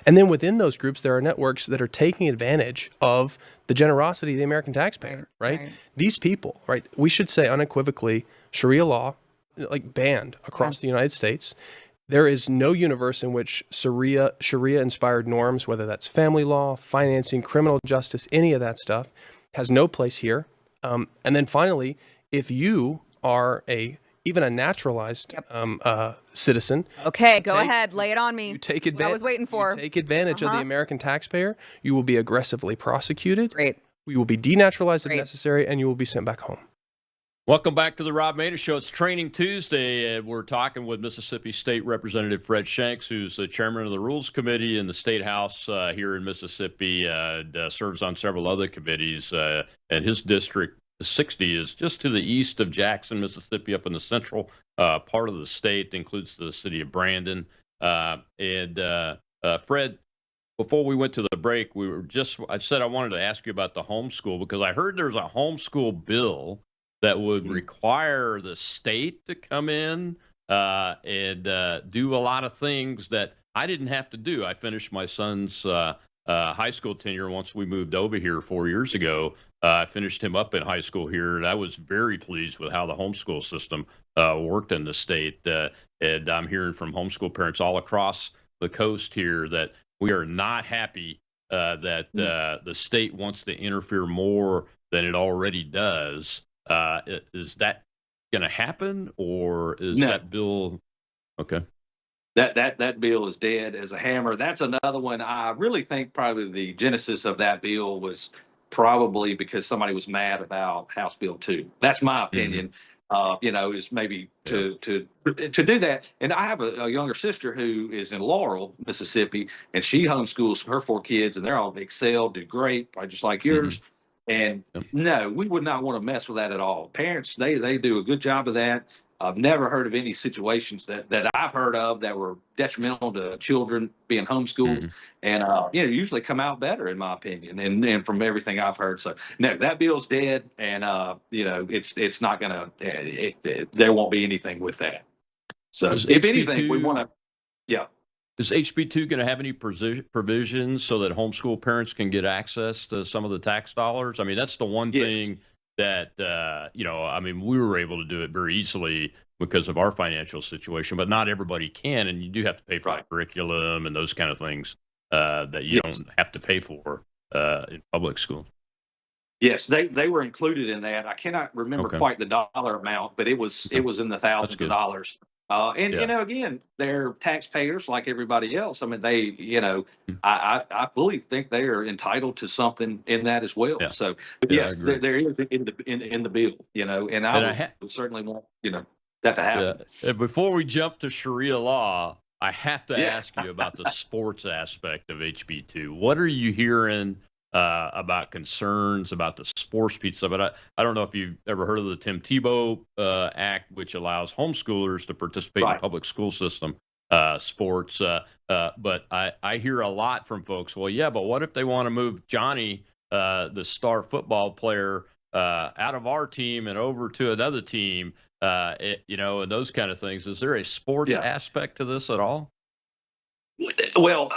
And then within those groups, there are networks that are taking advantage of the generosity of the American taxpayer, right? These people, right? We should say unequivocally, Sharia law, like banned across the United States. There is no universe in which Sharia-inspired norms, whether that's family law, financing, criminal justice, any of that stuff, has no place here. And then finally, if you are even a naturalized citizen. Okay, go ahead, lay it on me. You take I was waiting for. You take advantage of the American taxpayer. You will be aggressively prosecuted. Great. You will be denaturalized if necessary, and you will be sent back home. Welcome back to the Rob Maness Show. It's Training Tuesday. We're talking with Mississippi State Representative Fred Shanks, who's the chairman of the Rules Committee in the State House here in Mississippi, serves on several other committees. And his district, 60, is just to the east of Jackson, Mississippi, up in the central part of the state, includes the city of Brandon. Fred, before we went to the break, I said I wanted to ask you about the homeschool, because I heard there's a homeschool bill that would require the state to come in and do a lot of things that I didn't have to do. I finished my son's high school tenure once we moved over here 4 years ago. I finished him up in high school here, and I was very pleased with how the homeschool system worked in the state. And I'm hearing from homeschool parents all across the coast here that we are not happy that the state wants to interfere more than it already does. Is that going to happen, or is that bill okay? That bill is dead as a hammer. That's another one. I really think probably the genesis of that bill was probably because somebody was mad about House Bill 2. That's my opinion. Is maybe to do that. And I have a younger sister who is in Laurel, Mississippi, and she homeschools her 4 kids, and they're all excel, do great, probably just like yours. And no, we would not want to mess with that at all. Parents, they do a good job of that. I've never heard of any situations that I've heard of that were detrimental to children being homeschooled, and usually come out better, in my opinion, and from everything I've heard. So no, that bill's dead, and it's not gonna. There won't be anything with that. So if anything, we want to. Yeah. Is HB 2 going to have any provisions so that homeschool parents can get access to some of the tax dollars? I mean, that's the one thing that, we were able to do it very easily because of our financial situation, but not everybody can. And you do have to pay for the curriculum and those kind of things that you don't have to pay for in public school. Yes, they were included in that. I cannot remember quite the dollar amount, but it was in the thousands of dollars. Again, they're taxpayers like everybody else. I mean, I fully think they are entitled to something in that as well. Yeah. So, yes, there is in the bill, and I would certainly want, that to happen. And before we jump to Sharia law, I have to ask you about the sports aspect of HB 2. What are you hearing about concerns about the sports piece of it? I don't know if you've ever heard of the Tim Tebow Act, which allows homeschoolers to participate in public school system sports. But I hear a lot from folks, well, yeah, but what if they want to move Johnny, the star football player, out of our team and over to another team, and those kind of things? Is there a sports aspect to this at all? Well,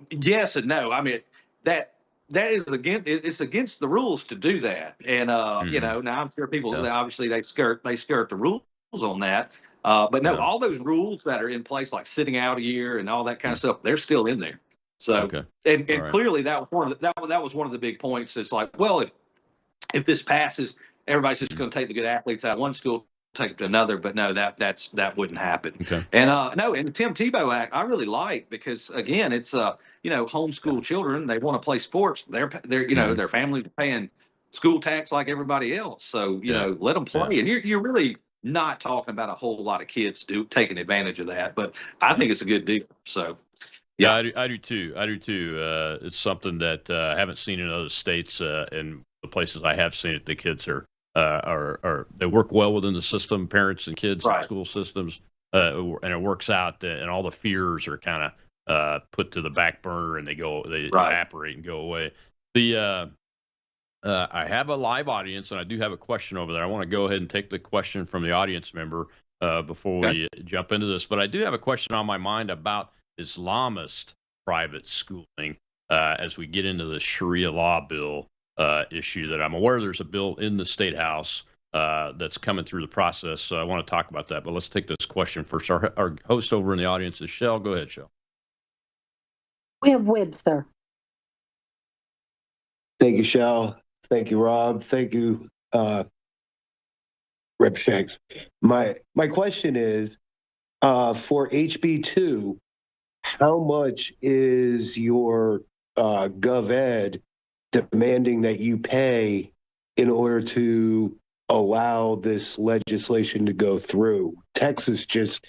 yes and no. I mean, that is it's against the rules to do that. And, now I'm sure people, obviously they skirt the rules on that. But no, all those rules that are in place, like sitting out a year and all that kind of stuff, they're still in there. So, and clearly that was one of the big points. It's like, well, if this passes, everybody's just going to take the good athletes out of one school, take it to another. But no, that wouldn't happen. Okay. And and the Tim Tebow Act, I really like, because again, it's homeschool children. They want to play sports. Their families are paying school tax like everybody else. So let them play. And you're really not talking about a whole lot of kids taking advantage of that. But I think it's a good deal. So. Yeah, I do too. It's something that I haven't seen in other states. In the places I have seen it, the kids are they work well within the system, parents and kids and school systems. and it works out, and all the fears are kind of put to the back burner, and they Right. evaporate and go away. I have a live audience, and I do have a question over there. I want to go ahead and take the question from the audience member before we jump into this. But I do have a question on my mind about Islamist private schooling as we get into the Sharia law bill issue that I'm aware there's a bill in the State House that's coming through the process. So I want to talk about that. But let's take this question first. Our host over in the audience is Shell. Go ahead, Shell. We have Wib, sir. Thank you, Shell. Thank you, Rob. Thank you, Rep Shanks. My question is, for HB2, how much is your GovEd demanding that you pay in order to allow this legislation to go through? Texas just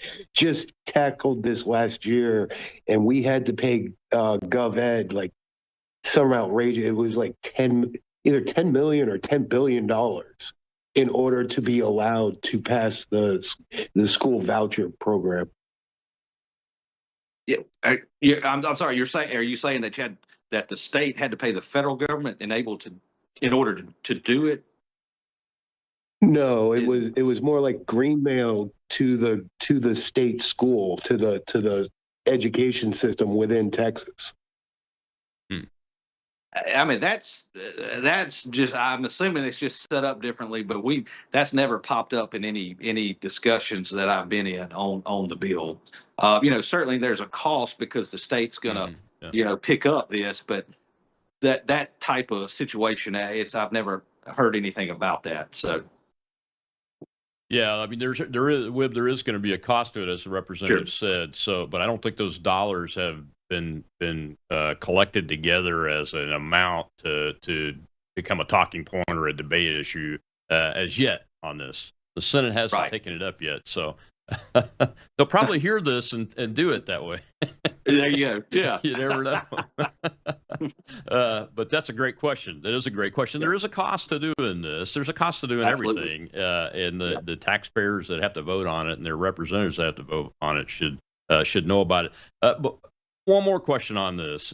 tackled this last year, and we had to pay GovEd like some outrageous. It was like either 10 million or $10 billion in order to be allowed to pass the school voucher program. Yeah, I'm sorry. Are you saying that the state had to pay the federal government in order to do it? No, it was more like green mail to the state school, to the education system within Texas. I mean, that's just, I'm assuming it's just set up differently, but that's never popped up in any discussions that I've been in on the bill. Certainly there's a cost because the state's gonna, pick up this, but that type of situation, I've never heard anything about that. So. Yeah, I mean, there is going to be a cost to it, as the representative said. So, but I don't think those dollars have been collected together as an amount to become a talking point or a debate issue as yet on this. The Senate hasn't taken it up yet, so they'll probably hear this and do it that way. There you go. Yeah, you never know. But that's a great question. That is a great question. There is a cost to doing this. There's a cost to doing everything, and the taxpayers that have to vote on it and their representatives that have to vote on it should know about it. But one more question on this: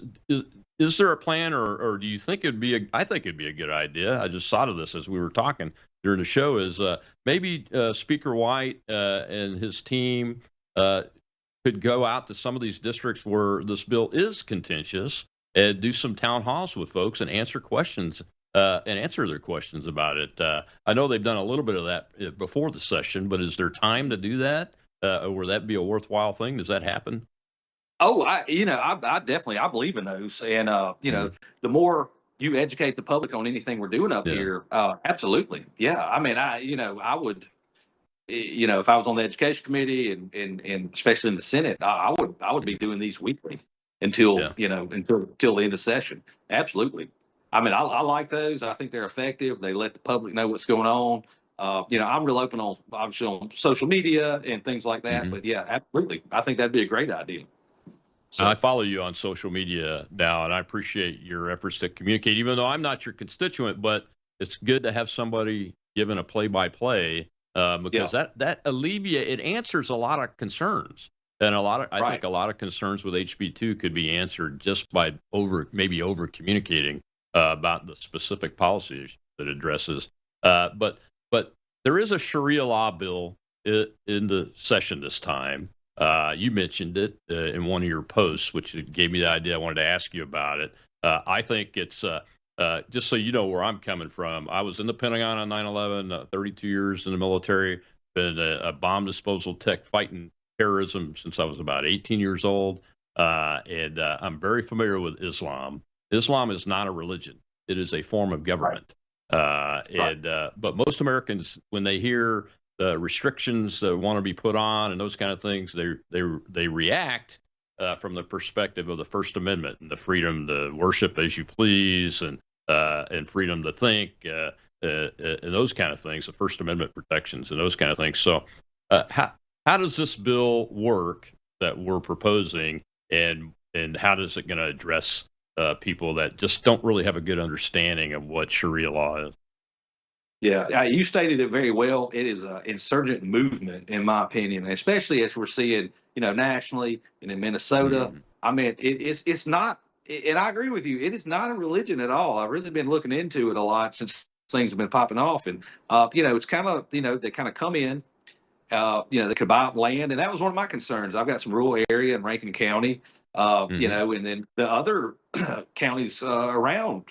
is there a plan, or do you think it'd be I think it'd be a good idea. I just thought of this as we were talking during the show. Is maybe Speaker White and his team could go out to some of these districts where this bill is contentious and do some town halls with folks and answer questions and answer their questions about it. I know they've done a little bit of that before the session, but is there time to do that? Or would that be a worthwhile thing? Does that happen? Oh, I definitely, I believe in those. And, the more you educate the public on anything we're doing up here, absolutely. Yeah. I mean, I would, if I was on the education committee and especially in the Senate, I would be doing these weekly until the end of session. Absolutely. I mean, I like those. I think they're effective. They let the public know what's going on. I'm real open obviously on social media and things like that. But yeah, absolutely. I think that'd be a great idea. So, I follow you on social media now, and I appreciate your efforts to communicate, even though I'm not your constituent, but it's good to have somebody giving a play-by-play because that it answers a lot of concerns. And I think a lot of concerns with HB2 could be answered just by over communicating about the specific policies that addresses. But there is a Sharia law bill in the session this time. You mentioned it in one of your posts, which gave me the idea. I wanted to ask you about it. I think it's just so you know where I'm coming from. I was in the Pentagon on 9/11, 32 years in the military, been a bomb disposal tech fighting terrorism since I was about 18 years old. And I'm very familiar with Islam. Islam is not a religion. It is a form of government. But most Americans, when they hear the restrictions that want to be put on and those kind of things, they react from the perspective of the First Amendment and the freedom to worship as you please and freedom to think and those kind of things, the First Amendment protections and those kind of things. So how does this bill work that we're proposing, and how is it going to address people that just don't really have a good understanding of what Sharia law is? Yeah, you stated it very well. It is an insurgent movement, in my opinion, especially as we're seeing, nationally and in Minnesota. Mhm. I mean, it's not, and I agree with you. It is not a religion at all. I've really been looking into it a lot since things have been popping off, and it's kind of, they kind of come in. They could buy up land, and that was one of my concerns. I've got some rural area in Rankin County, Mhm. and then the other counties around.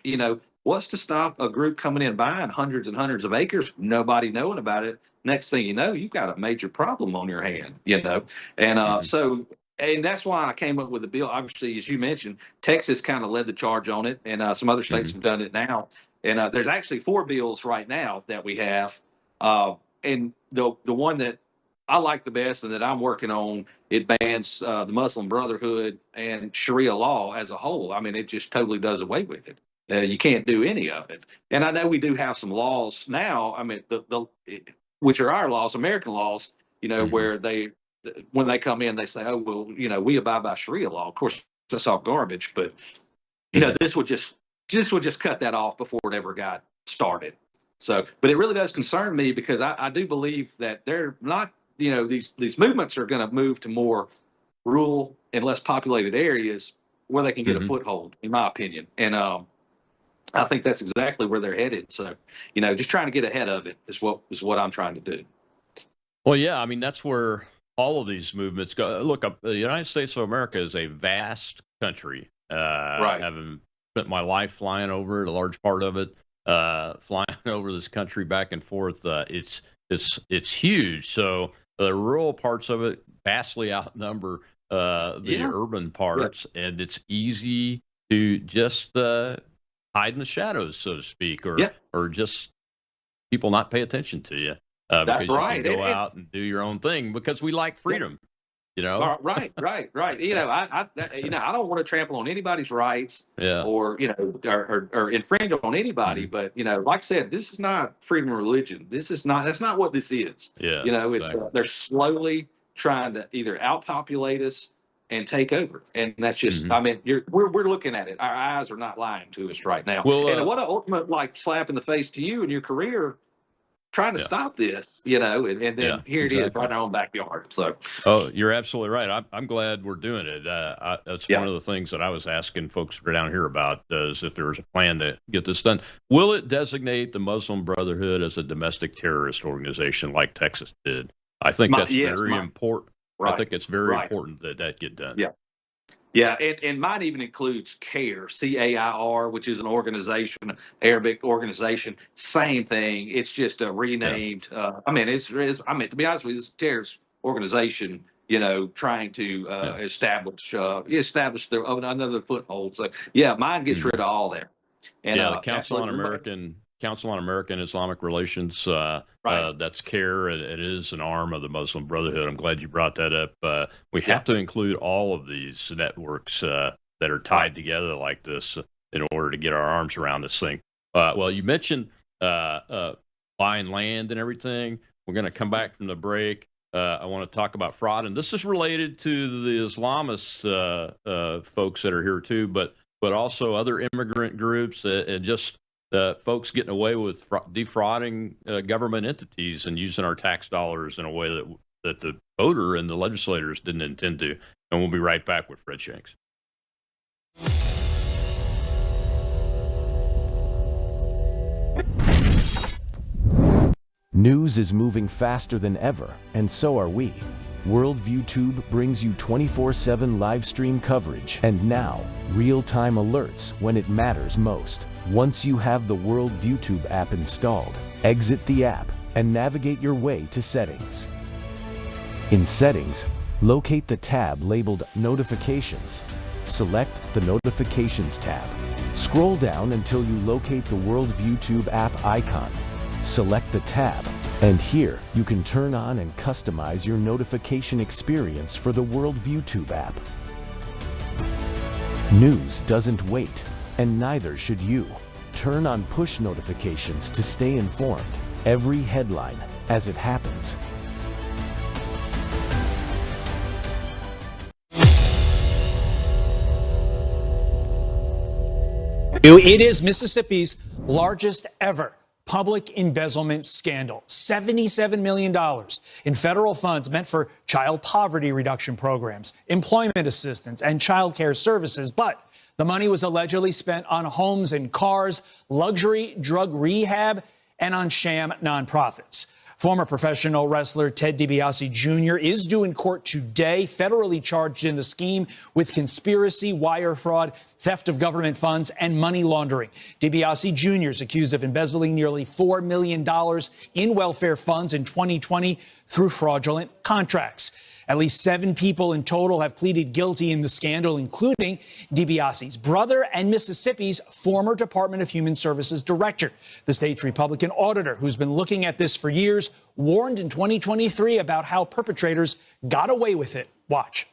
What's to stop a group coming in buying hundreds and hundreds of acres, nobody knowing about it? Next thing you know, you've got a major problem on your hand. And Mhm. and that's why I came up with the bill. Obviously, as you mentioned, Texas kind of led the charge on it, and some other states Mhm. have done it now. And there's actually 4 bills right now that we have. And the one that I like the best and that I'm working on, it bans the Muslim Brotherhood and Sharia law as a whole. I mean, it just totally does away with it. You can't do any of it. And I know we do have some laws now. I mean, which are our laws, American laws. Mhm. Where when they come in, they say, "Oh, well, we abide by Sharia law." Of course, that's all garbage. But Mhm. this would just cut that off before it ever got started. So, but it really does concern me because I do believe that they're not, these movements are going to move to more rural and less populated areas where they can get a Mhm. foothold, in my opinion. And I think that's exactly where they're headed. So, just trying to get ahead of it is what I'm trying to do. Well, yeah, I mean that's where all of these movements go. Look, the United States of America is a vast country. Right. Having spent my life flying over it, a large part of it, flying over this country back and forth, it's huge. So the rural parts of it vastly outnumber the Yeah. urban Yeah. parts, and it's easy to just hide in the shadows, so to speak, Yeah. or just people not pay attention to you That's because you can right. go out and do your own thing because we like Yeah. freedom, you know? Right. I don't want to trample on anybody's rights Yeah. or or infringe on anybody. Hmm. But like I said, this is not freedom of religion. This is not. That's not what this is. Yeah. It's Exactly. they're slowly trying to either outpopulate us and take over, and that's just. Hmm. I mean, we're looking at it. Our eyes are not lying to us right now. Well, And what an ultimate slap in the face to you and your career trying to yeah. stop this, and Yeah. then here it is right Exactly. in our own backyard. So, Oh, you're absolutely right. I'm glad we're doing it. That's one yeah. of the things that I was asking folks who are down here about is if there was a plan to get this done. Will it designate the Muslim Brotherhood as a domestic terrorist organization like Texas did? I think that's Yes, very important. I right, think it's very right. important that that get done. Yeah. Yeah, and mine even includes CAIR, CAIR, which is an organization, Arabic organization. Same thing. It's just a Yeah. renamed. I mean, I mean, to be honest with you, it's a terrorist organization. Trying to Yeah. establish their own another foothold. So yeah, mine gets rid Mhm. of all that. And Yeah, the absolutely, Council on American Islamic Relations. right, That's CARE. It is an arm of the Muslim Brotherhood. I'm glad you brought that up. We yeah, have to include all of these networks that are right, tied together like this in order to get our arms around this thing. Well, you mentioned buying land and everything. We're going to come back from the break. I want to talk about fraud, and this is related to the Islamist folks that are here too, but also other immigrant groups and just folks getting away with defrauding government entities and using our tax dollars in a way that the voter and the legislators didn't intend to. And we'll be right back with Fred Shanks. News is moving faster than ever, and so are we. Worldview Tube brings you 24/7 live stream coverage and now real-time alerts when it matters most. Once you have the Worldview Tube app installed, exit the app and navigate your way to Settings. In Settings, locate the tab labeled Notifications. Select the Notifications tab. Scroll down until you locate the Worldview Tube app icon. Select the tab, and here you can turn on and customize your notification experience for the Worldview Tube app. News doesn't wait, and neither should you. Turn on push notifications to stay informed. Every headline as it happens. It is Mississippi's largest ever public embezzlement scandal. $77 million in federal funds meant for child poverty reduction programs, employment assistance, and child care services. But the money was allegedly spent on homes and cars, luxury drug rehab, and on sham nonprofits. Former professional wrestler Ted DiBiase Jr. is due in court today, federally charged in the scheme with conspiracy, wire fraud, theft of government funds, and money laundering. DiBiase Jr. is accused of embezzling nearly $4 million in welfare funds in 2020 through fraudulent contracts. At least 7 people in total have pleaded guilty in the scandal, including DiBiase's brother and Mississippi's former Department of Human Services director. The state's Republican auditor, who's been looking at this for years, warned in 2023 about how perpetrators got away with it. Watch.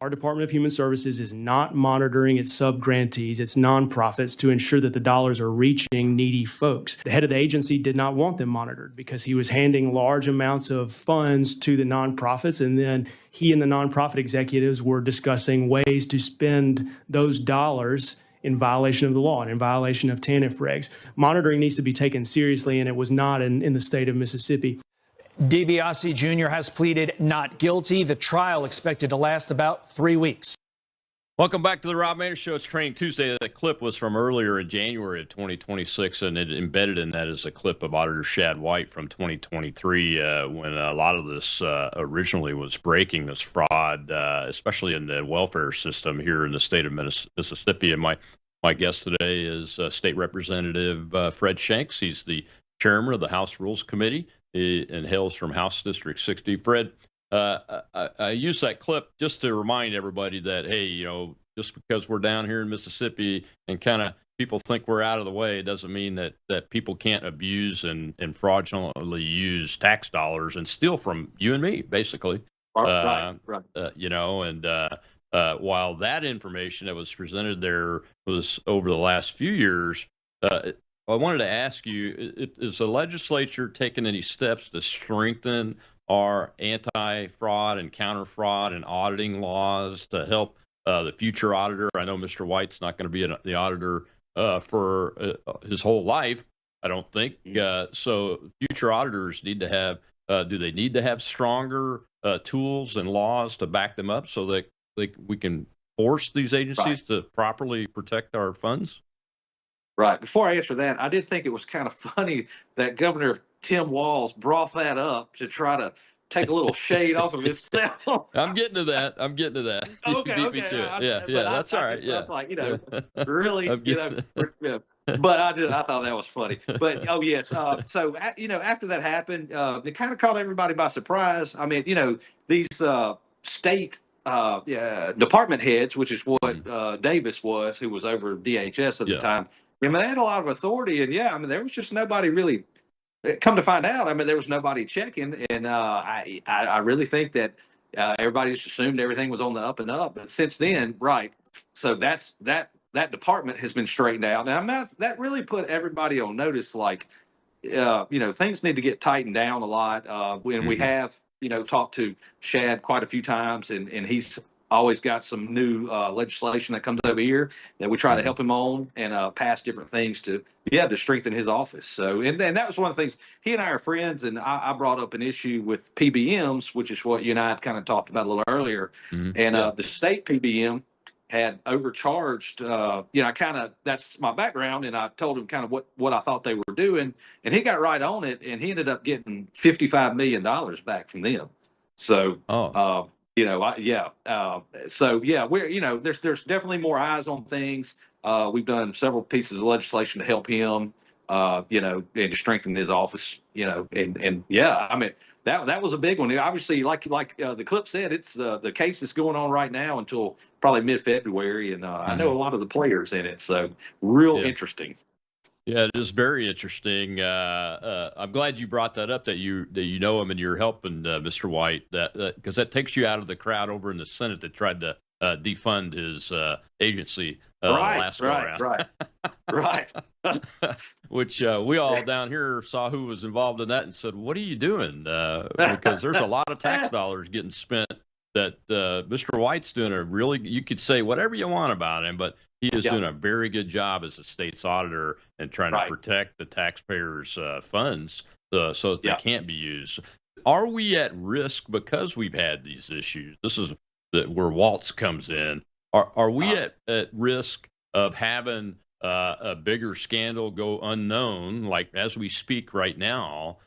Our Department of Human Services is not monitoring its sub-grantees, its nonprofits, to ensure that the dollars are reaching needy folks. The head of the agency did not want them monitored because he was handing large amounts of funds to the nonprofits, and then he and the nonprofit executives were discussing ways to spend those dollars in violation of the law and in violation of TANF regs. Monitoring needs to be taken seriously, and it was not in the state of Mississippi. DiBiase Jr. has pleaded not guilty. The trial expected to last about 3 weeks. Welcome back to the Rob Maness Show. It's Training Tuesday. That clip was from earlier in January of 2026, and it embedded in that is a clip of Auditor Shad White from 2023 when a lot of this originally was breaking, this fraud, especially in the welfare system here in the state of Mississippi. And my guest today is State Representative Fred Shanks. He's the chairman of the House Rules Committee and hails from House District 60. Fred, I use that clip just to remind everybody that, hey, you know, just because we're down here in Mississippi and kind of people think we're out of the way, it doesn't mean that people can't abuse and fraudulently use tax dollars and steal from you and me, basically. Right. You know, and while that information that was presented there was over the last few years, I wanted to ask you, is the legislature taking any steps to strengthen our anti-fraud and counter-fraud and auditing laws to help the future auditor? I know Mr. White's not going to be the auditor for his whole life, I don't think. So future auditors need to have, do they need to have stronger tools and laws to back them up so that we can force these agencies to properly protect our funds? Right. Before I answer that, I did think it was kind of funny that Governor Tim Walz brought that up to try to take a little shade off of himself. I'm getting to that. Okay. You beat me to it. Yeah, that's all right. Yeah. Like, you know, really, you know, but I thought that was funny. But, oh, yes. So, you know, after that happened, it kind of caught everybody by surprise. I mean, you know, these state department heads, which is what Davis was, who was over DHS at the time. I mean, they had a lot of authority, and I mean, there was just nobody really. Come to find out, I mean, there was nobody checking, and I really think that everybody just assumed everything was on the up and up. But since then, so that department has been straightened out. Now, that really put everybody on notice. Like, you know, things need to get tightened down a lot. When we have, you know, talked to Shad quite a few times, and he's always got some new legislation that comes over here that we try to help him on and pass different things to strengthen his office. So, and that was one of the things. He and I are friends, and I brought up an issue with PBMs, which is what you and I had kind of talked about a little earlier. And the state PBM had overcharged, you know, that's my background, and I told him kind of what I thought they were doing, and he got right on it, and he ended up getting $55 million back from them. So, you know, so we're, you know, there's definitely more eyes on things. We've done several pieces of legislation to help him, you know, and to strengthen his office, you know, and I mean, that was a big one. Obviously, like the clip said, it's the case that's going on right now until probably mid-February, and I know a lot of the players in it, so real interesting. Yeah, it is very interesting. I'm glad you brought that up, that you know him and you're helping Mr. White, because that takes you out of the crowd over in the Senate that tried to defund his agency last go around. Right. Which we all down here saw who was involved in that and said, "What are you doing?" Because there's a lot of tax dollars getting spent that Mr. White's doing a really, you could say whatever you want about him, but he is doing a very good job as a state's auditor and trying to protect the taxpayers' funds so that they can't be used. Are we at risk because we've had these issues? This is where Waltz comes in. Are we at risk of having a bigger scandal go unknown, like as we speak right now,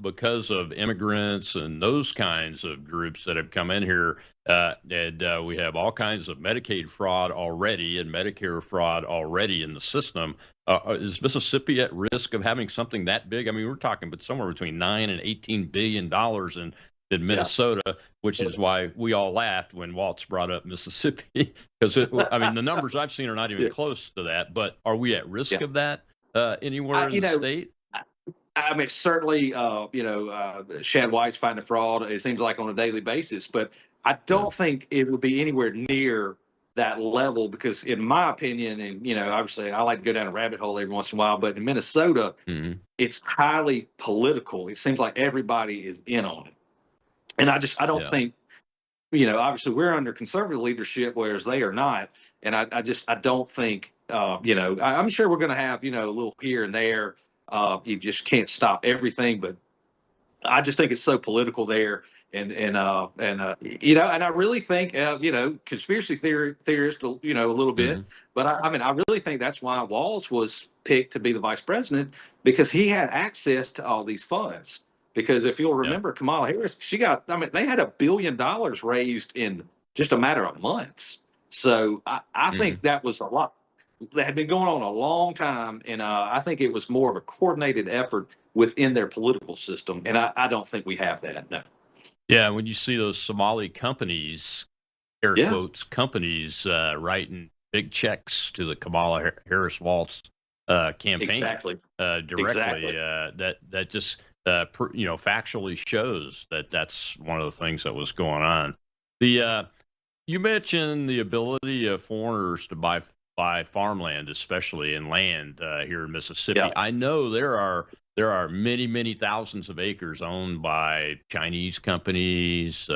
because of immigrants and those kinds of groups that have come in here? And we have all kinds of Medicaid fraud already and Medicare fraud already in the system. Is Mississippi at risk of having something that big? I mean, we're talking but somewhere between $9 and $18 billion in Minnesota, which is why we all laughed when Waltz brought up Mississippi, because I mean, the numbers I've seen are not even close to that. But are we at risk of that anywhere in the state? I mean, certainly, Shad White's finding fraud, it seems like on a daily basis, but I don't think it would be anywhere near that level because, in my opinion, and, obviously I like to go down a rabbit hole every once in a while, but in Minnesota, it's highly political. It seems like everybody is in on it. And I don't think, obviously we're under conservative leadership, whereas they are not. And I don't think, I'm sure we're going to have, a little here and there. You just can't stop everything, but I just think it's so political there. And I really think, conspiracy theorist, a little bit, but I really think that's why Walz was picked to be the vice president, because he had access to all these funds. Because if you'll remember, Kamala Harris, they had $1 billion raised in just a matter of months. So I think that was a lot that had been going on a long time. And I think it was more of a coordinated effort within their political system. And I don't think we have that, no. Yeah, when you see those Somali companies, air quotes, companies writing big checks to the Kamala Harris Waltz campaign directly, that just factually shows that that's one of the things that was going on. You mentioned the ability of foreigners to buy farmland, especially in land here in Mississippi. I know there are many, many thousands of acres owned by Chinese companies,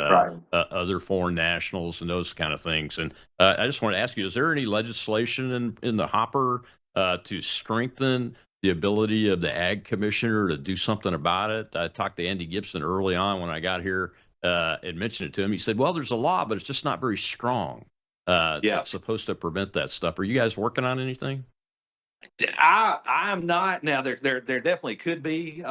other foreign nationals, and those kind of things. And I just want to ask you, is there any legislation in the hopper to strengthen the ability of the ag commissioner to do something about it? I talked to Andy Gibson early on when I got here and mentioned it to him. He said, well, there's a law, but it's just not very strong. That's supposed to prevent that stuff. Are you guys working on anything? I'm not. Now, there definitely could be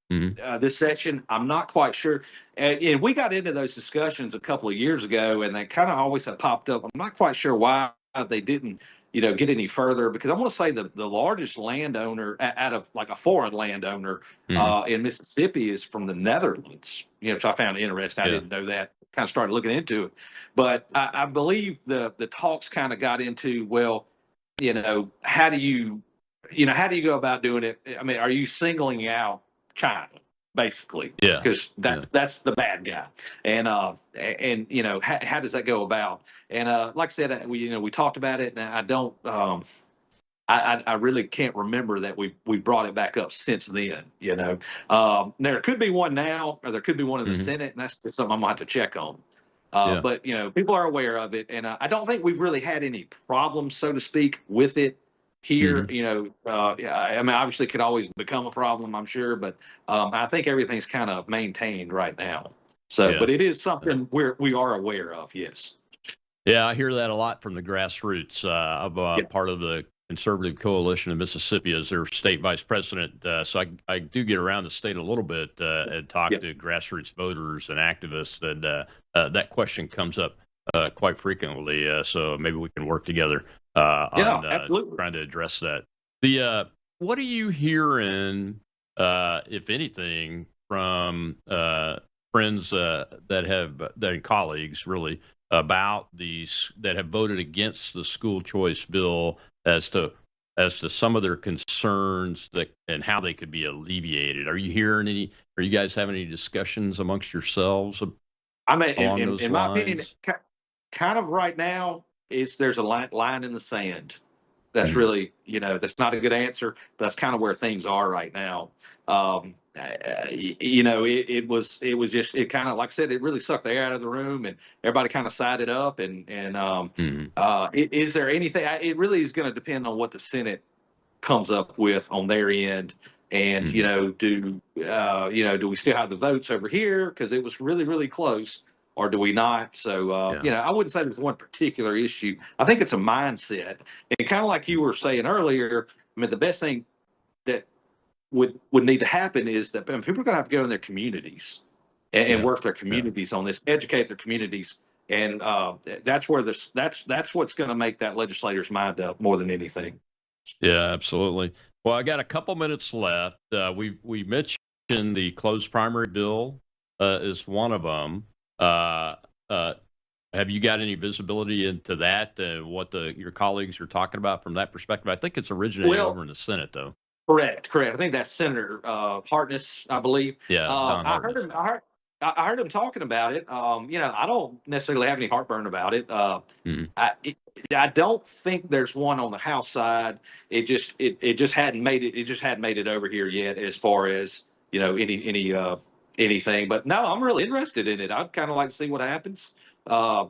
this session. I'm not quite sure. And we got into those discussions a couple of years ago, and they kind of always have popped up. I'm not quite sure why they didn't, get any further, because I want to say the largest landowner out of like a foreign landowner in Mississippi is from the Netherlands, which I found interesting. I didn't know that. Kind of started looking into it. But I believe the talks kind of got into, well, how do you go about doing it? I mean, are you singling out China, basically? Yeah. Because that's the bad guy. And how does that go about? And like I said, we talked about it, and I don't, I really can't remember that we brought it back up since then. There could be one now, or there could be one in the Senate, and that's something I'm gonna have to check on. But people are aware of it, and I don't think we've really had any problems, so to speak, with it here. I mean, obviously, it could always become a problem, I'm sure, but I think everything's kind of maintained right now. So, but it is something we are aware of. Yes. Yeah, I hear that a lot from the grassroots. I'm part of the Conservative Coalition of Mississippi as their state vice president. So I do get around the state a little bit and talk to grassroots voters and activists. And that question comes up quite frequently. So maybe we can work together on trying to address that. What are you hearing, if anything, from friends that colleagues really about these that have voted against the school choice bill as to some of their concerns and how they could be alleviated? Are you hearing any? Are you guys having any discussions amongst yourselves? I mean, in my opinion, kind of right now, there's a line in the sand. that's really, that's not a good answer. But that's kind of where things are right now. It was just, it kind of, like I said, it really sucked the air out of the room, and everybody kind of sided up. Is there anything? It really is going to depend on what the Senate comes up with on their end. And do we still have the votes over here because it was really, really close, or do we not? So I wouldn't say there's one particular issue. I think it's a mindset, and kind of like you were saying earlier. I mean, the best thing that would need to happen is that people are going to have to go in their communities and work their communities on this, educate their communities, and that's where that's what's going to make that legislator's mind up more than anything. Yeah, absolutely. Well, I got a couple minutes left. We mentioned the closed primary bill is one of them. Have you got any visibility into that? What your colleagues are talking about from that perspective? I think it's originating over in the Senate, though. Correct. I think that's Senator Hartness, I believe. Yeah, Don Hartness. I heard him talking about it. I don't necessarily have any heartburn about it. I don't think there's one on the House side. It just hadn't made it. It just hadn't made it over here yet, as far as anything. But no, I'm really interested in it. I'd kind of like to see what happens. And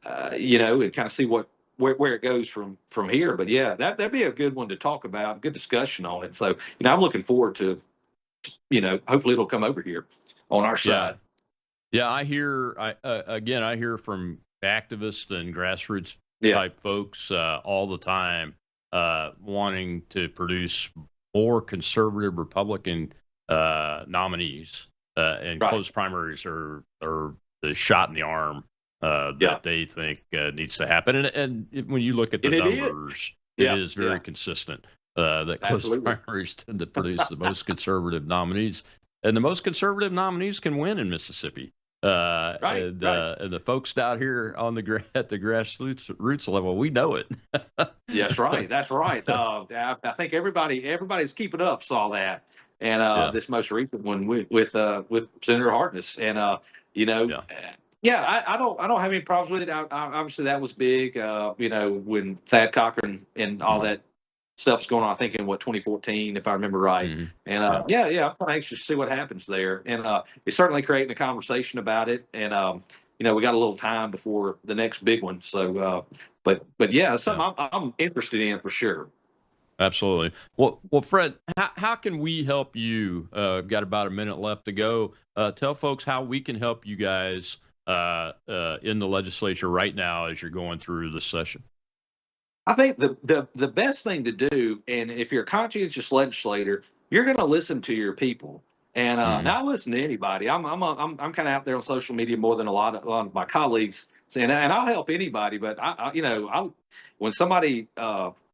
kind of see where it goes from here. But yeah, that'd be a good one to talk about, good discussion on it. So, I'm looking forward to, hopefully it'll come over here on our side. Yeah, I hear from activists and grassroots type folks all the time wanting to produce more conservative Republican nominees, and closed primaries are the shot in the arm that they think needs to happen. And when you look at the numbers, it is very consistent that closed primaries tend to produce the most conservative nominees, and the most conservative nominees can win in Mississippi. And the folks out here at the grassroots level, we know it. That's right. I think everybody's keeping up saw that, and this most recent one with Senator Hartness, and I don't have any problems with it. Obviously, that was big. When Thad Cochran and all that stuff's going on, I think in 2014, if I remember right. And I'm kind of anxious to see what happens there. And it's certainly creating a conversation about it. And we got a little time before the next big one. So, but yeah, it's something I'm interested in for sure. Absolutely. Well, Fred, how can we help you? I've got about a minute left to go. Tell folks how we can help you guys in the legislature right now as you're going through the session. I think the best thing to do, and if you're a conscientious legislator, you're going to listen to your people, and not listen to anybody. I'm kind of out there on social media more than a lot of my colleagues, and I'll help anybody. But when somebody,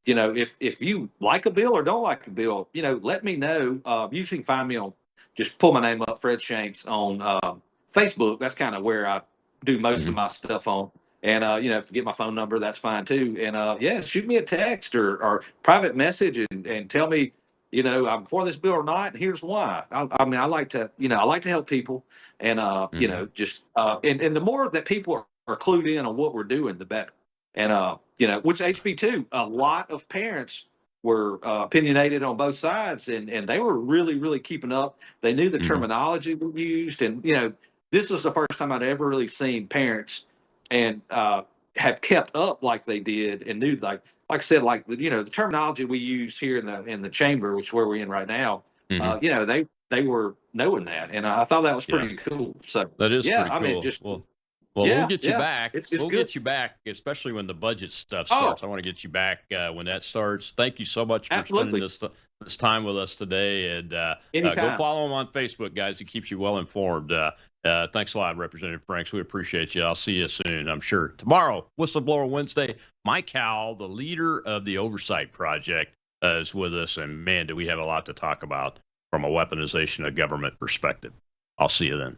if you like a bill or don't like a bill, let me know. You can find me on, just pull my name up, Fred Shanks, on Facebook. That's kind of where I do most of my stuff on. And, if you get my phone number, that's fine too. And, shoot me a text or private message and tell me, I'm for this bill or not. And here's why. I like to help people. And, and the more that people are clued in on what we're doing, the better. And, which HB2, a lot of parents were opinionated on both sides, and they were really, really keeping up. They knew the terminology we used. And, this was the first time I'd ever really seen parents and have kept up like they did, and knew, like I said, the terminology we use here in the chamber, which is where we're in right now. They were knowing that, and I thought that was pretty cool. So that is pretty cool. I mean, we'll get you back. We'll get you back, especially when the budget stuff starts. I want to get you back when that starts. Thank you so much for spending this time with us today, and go follow him on Facebook, guys. He keeps you well informed. Thanks a lot, Representative Franks. We appreciate you. I'll see you soon, I'm sure. Tomorrow, Whistleblower Wednesday, Mike Howell, the leader of the Oversight Project, is with us. And, man, do we have a lot to talk about from a weaponization of government perspective. I'll see you then.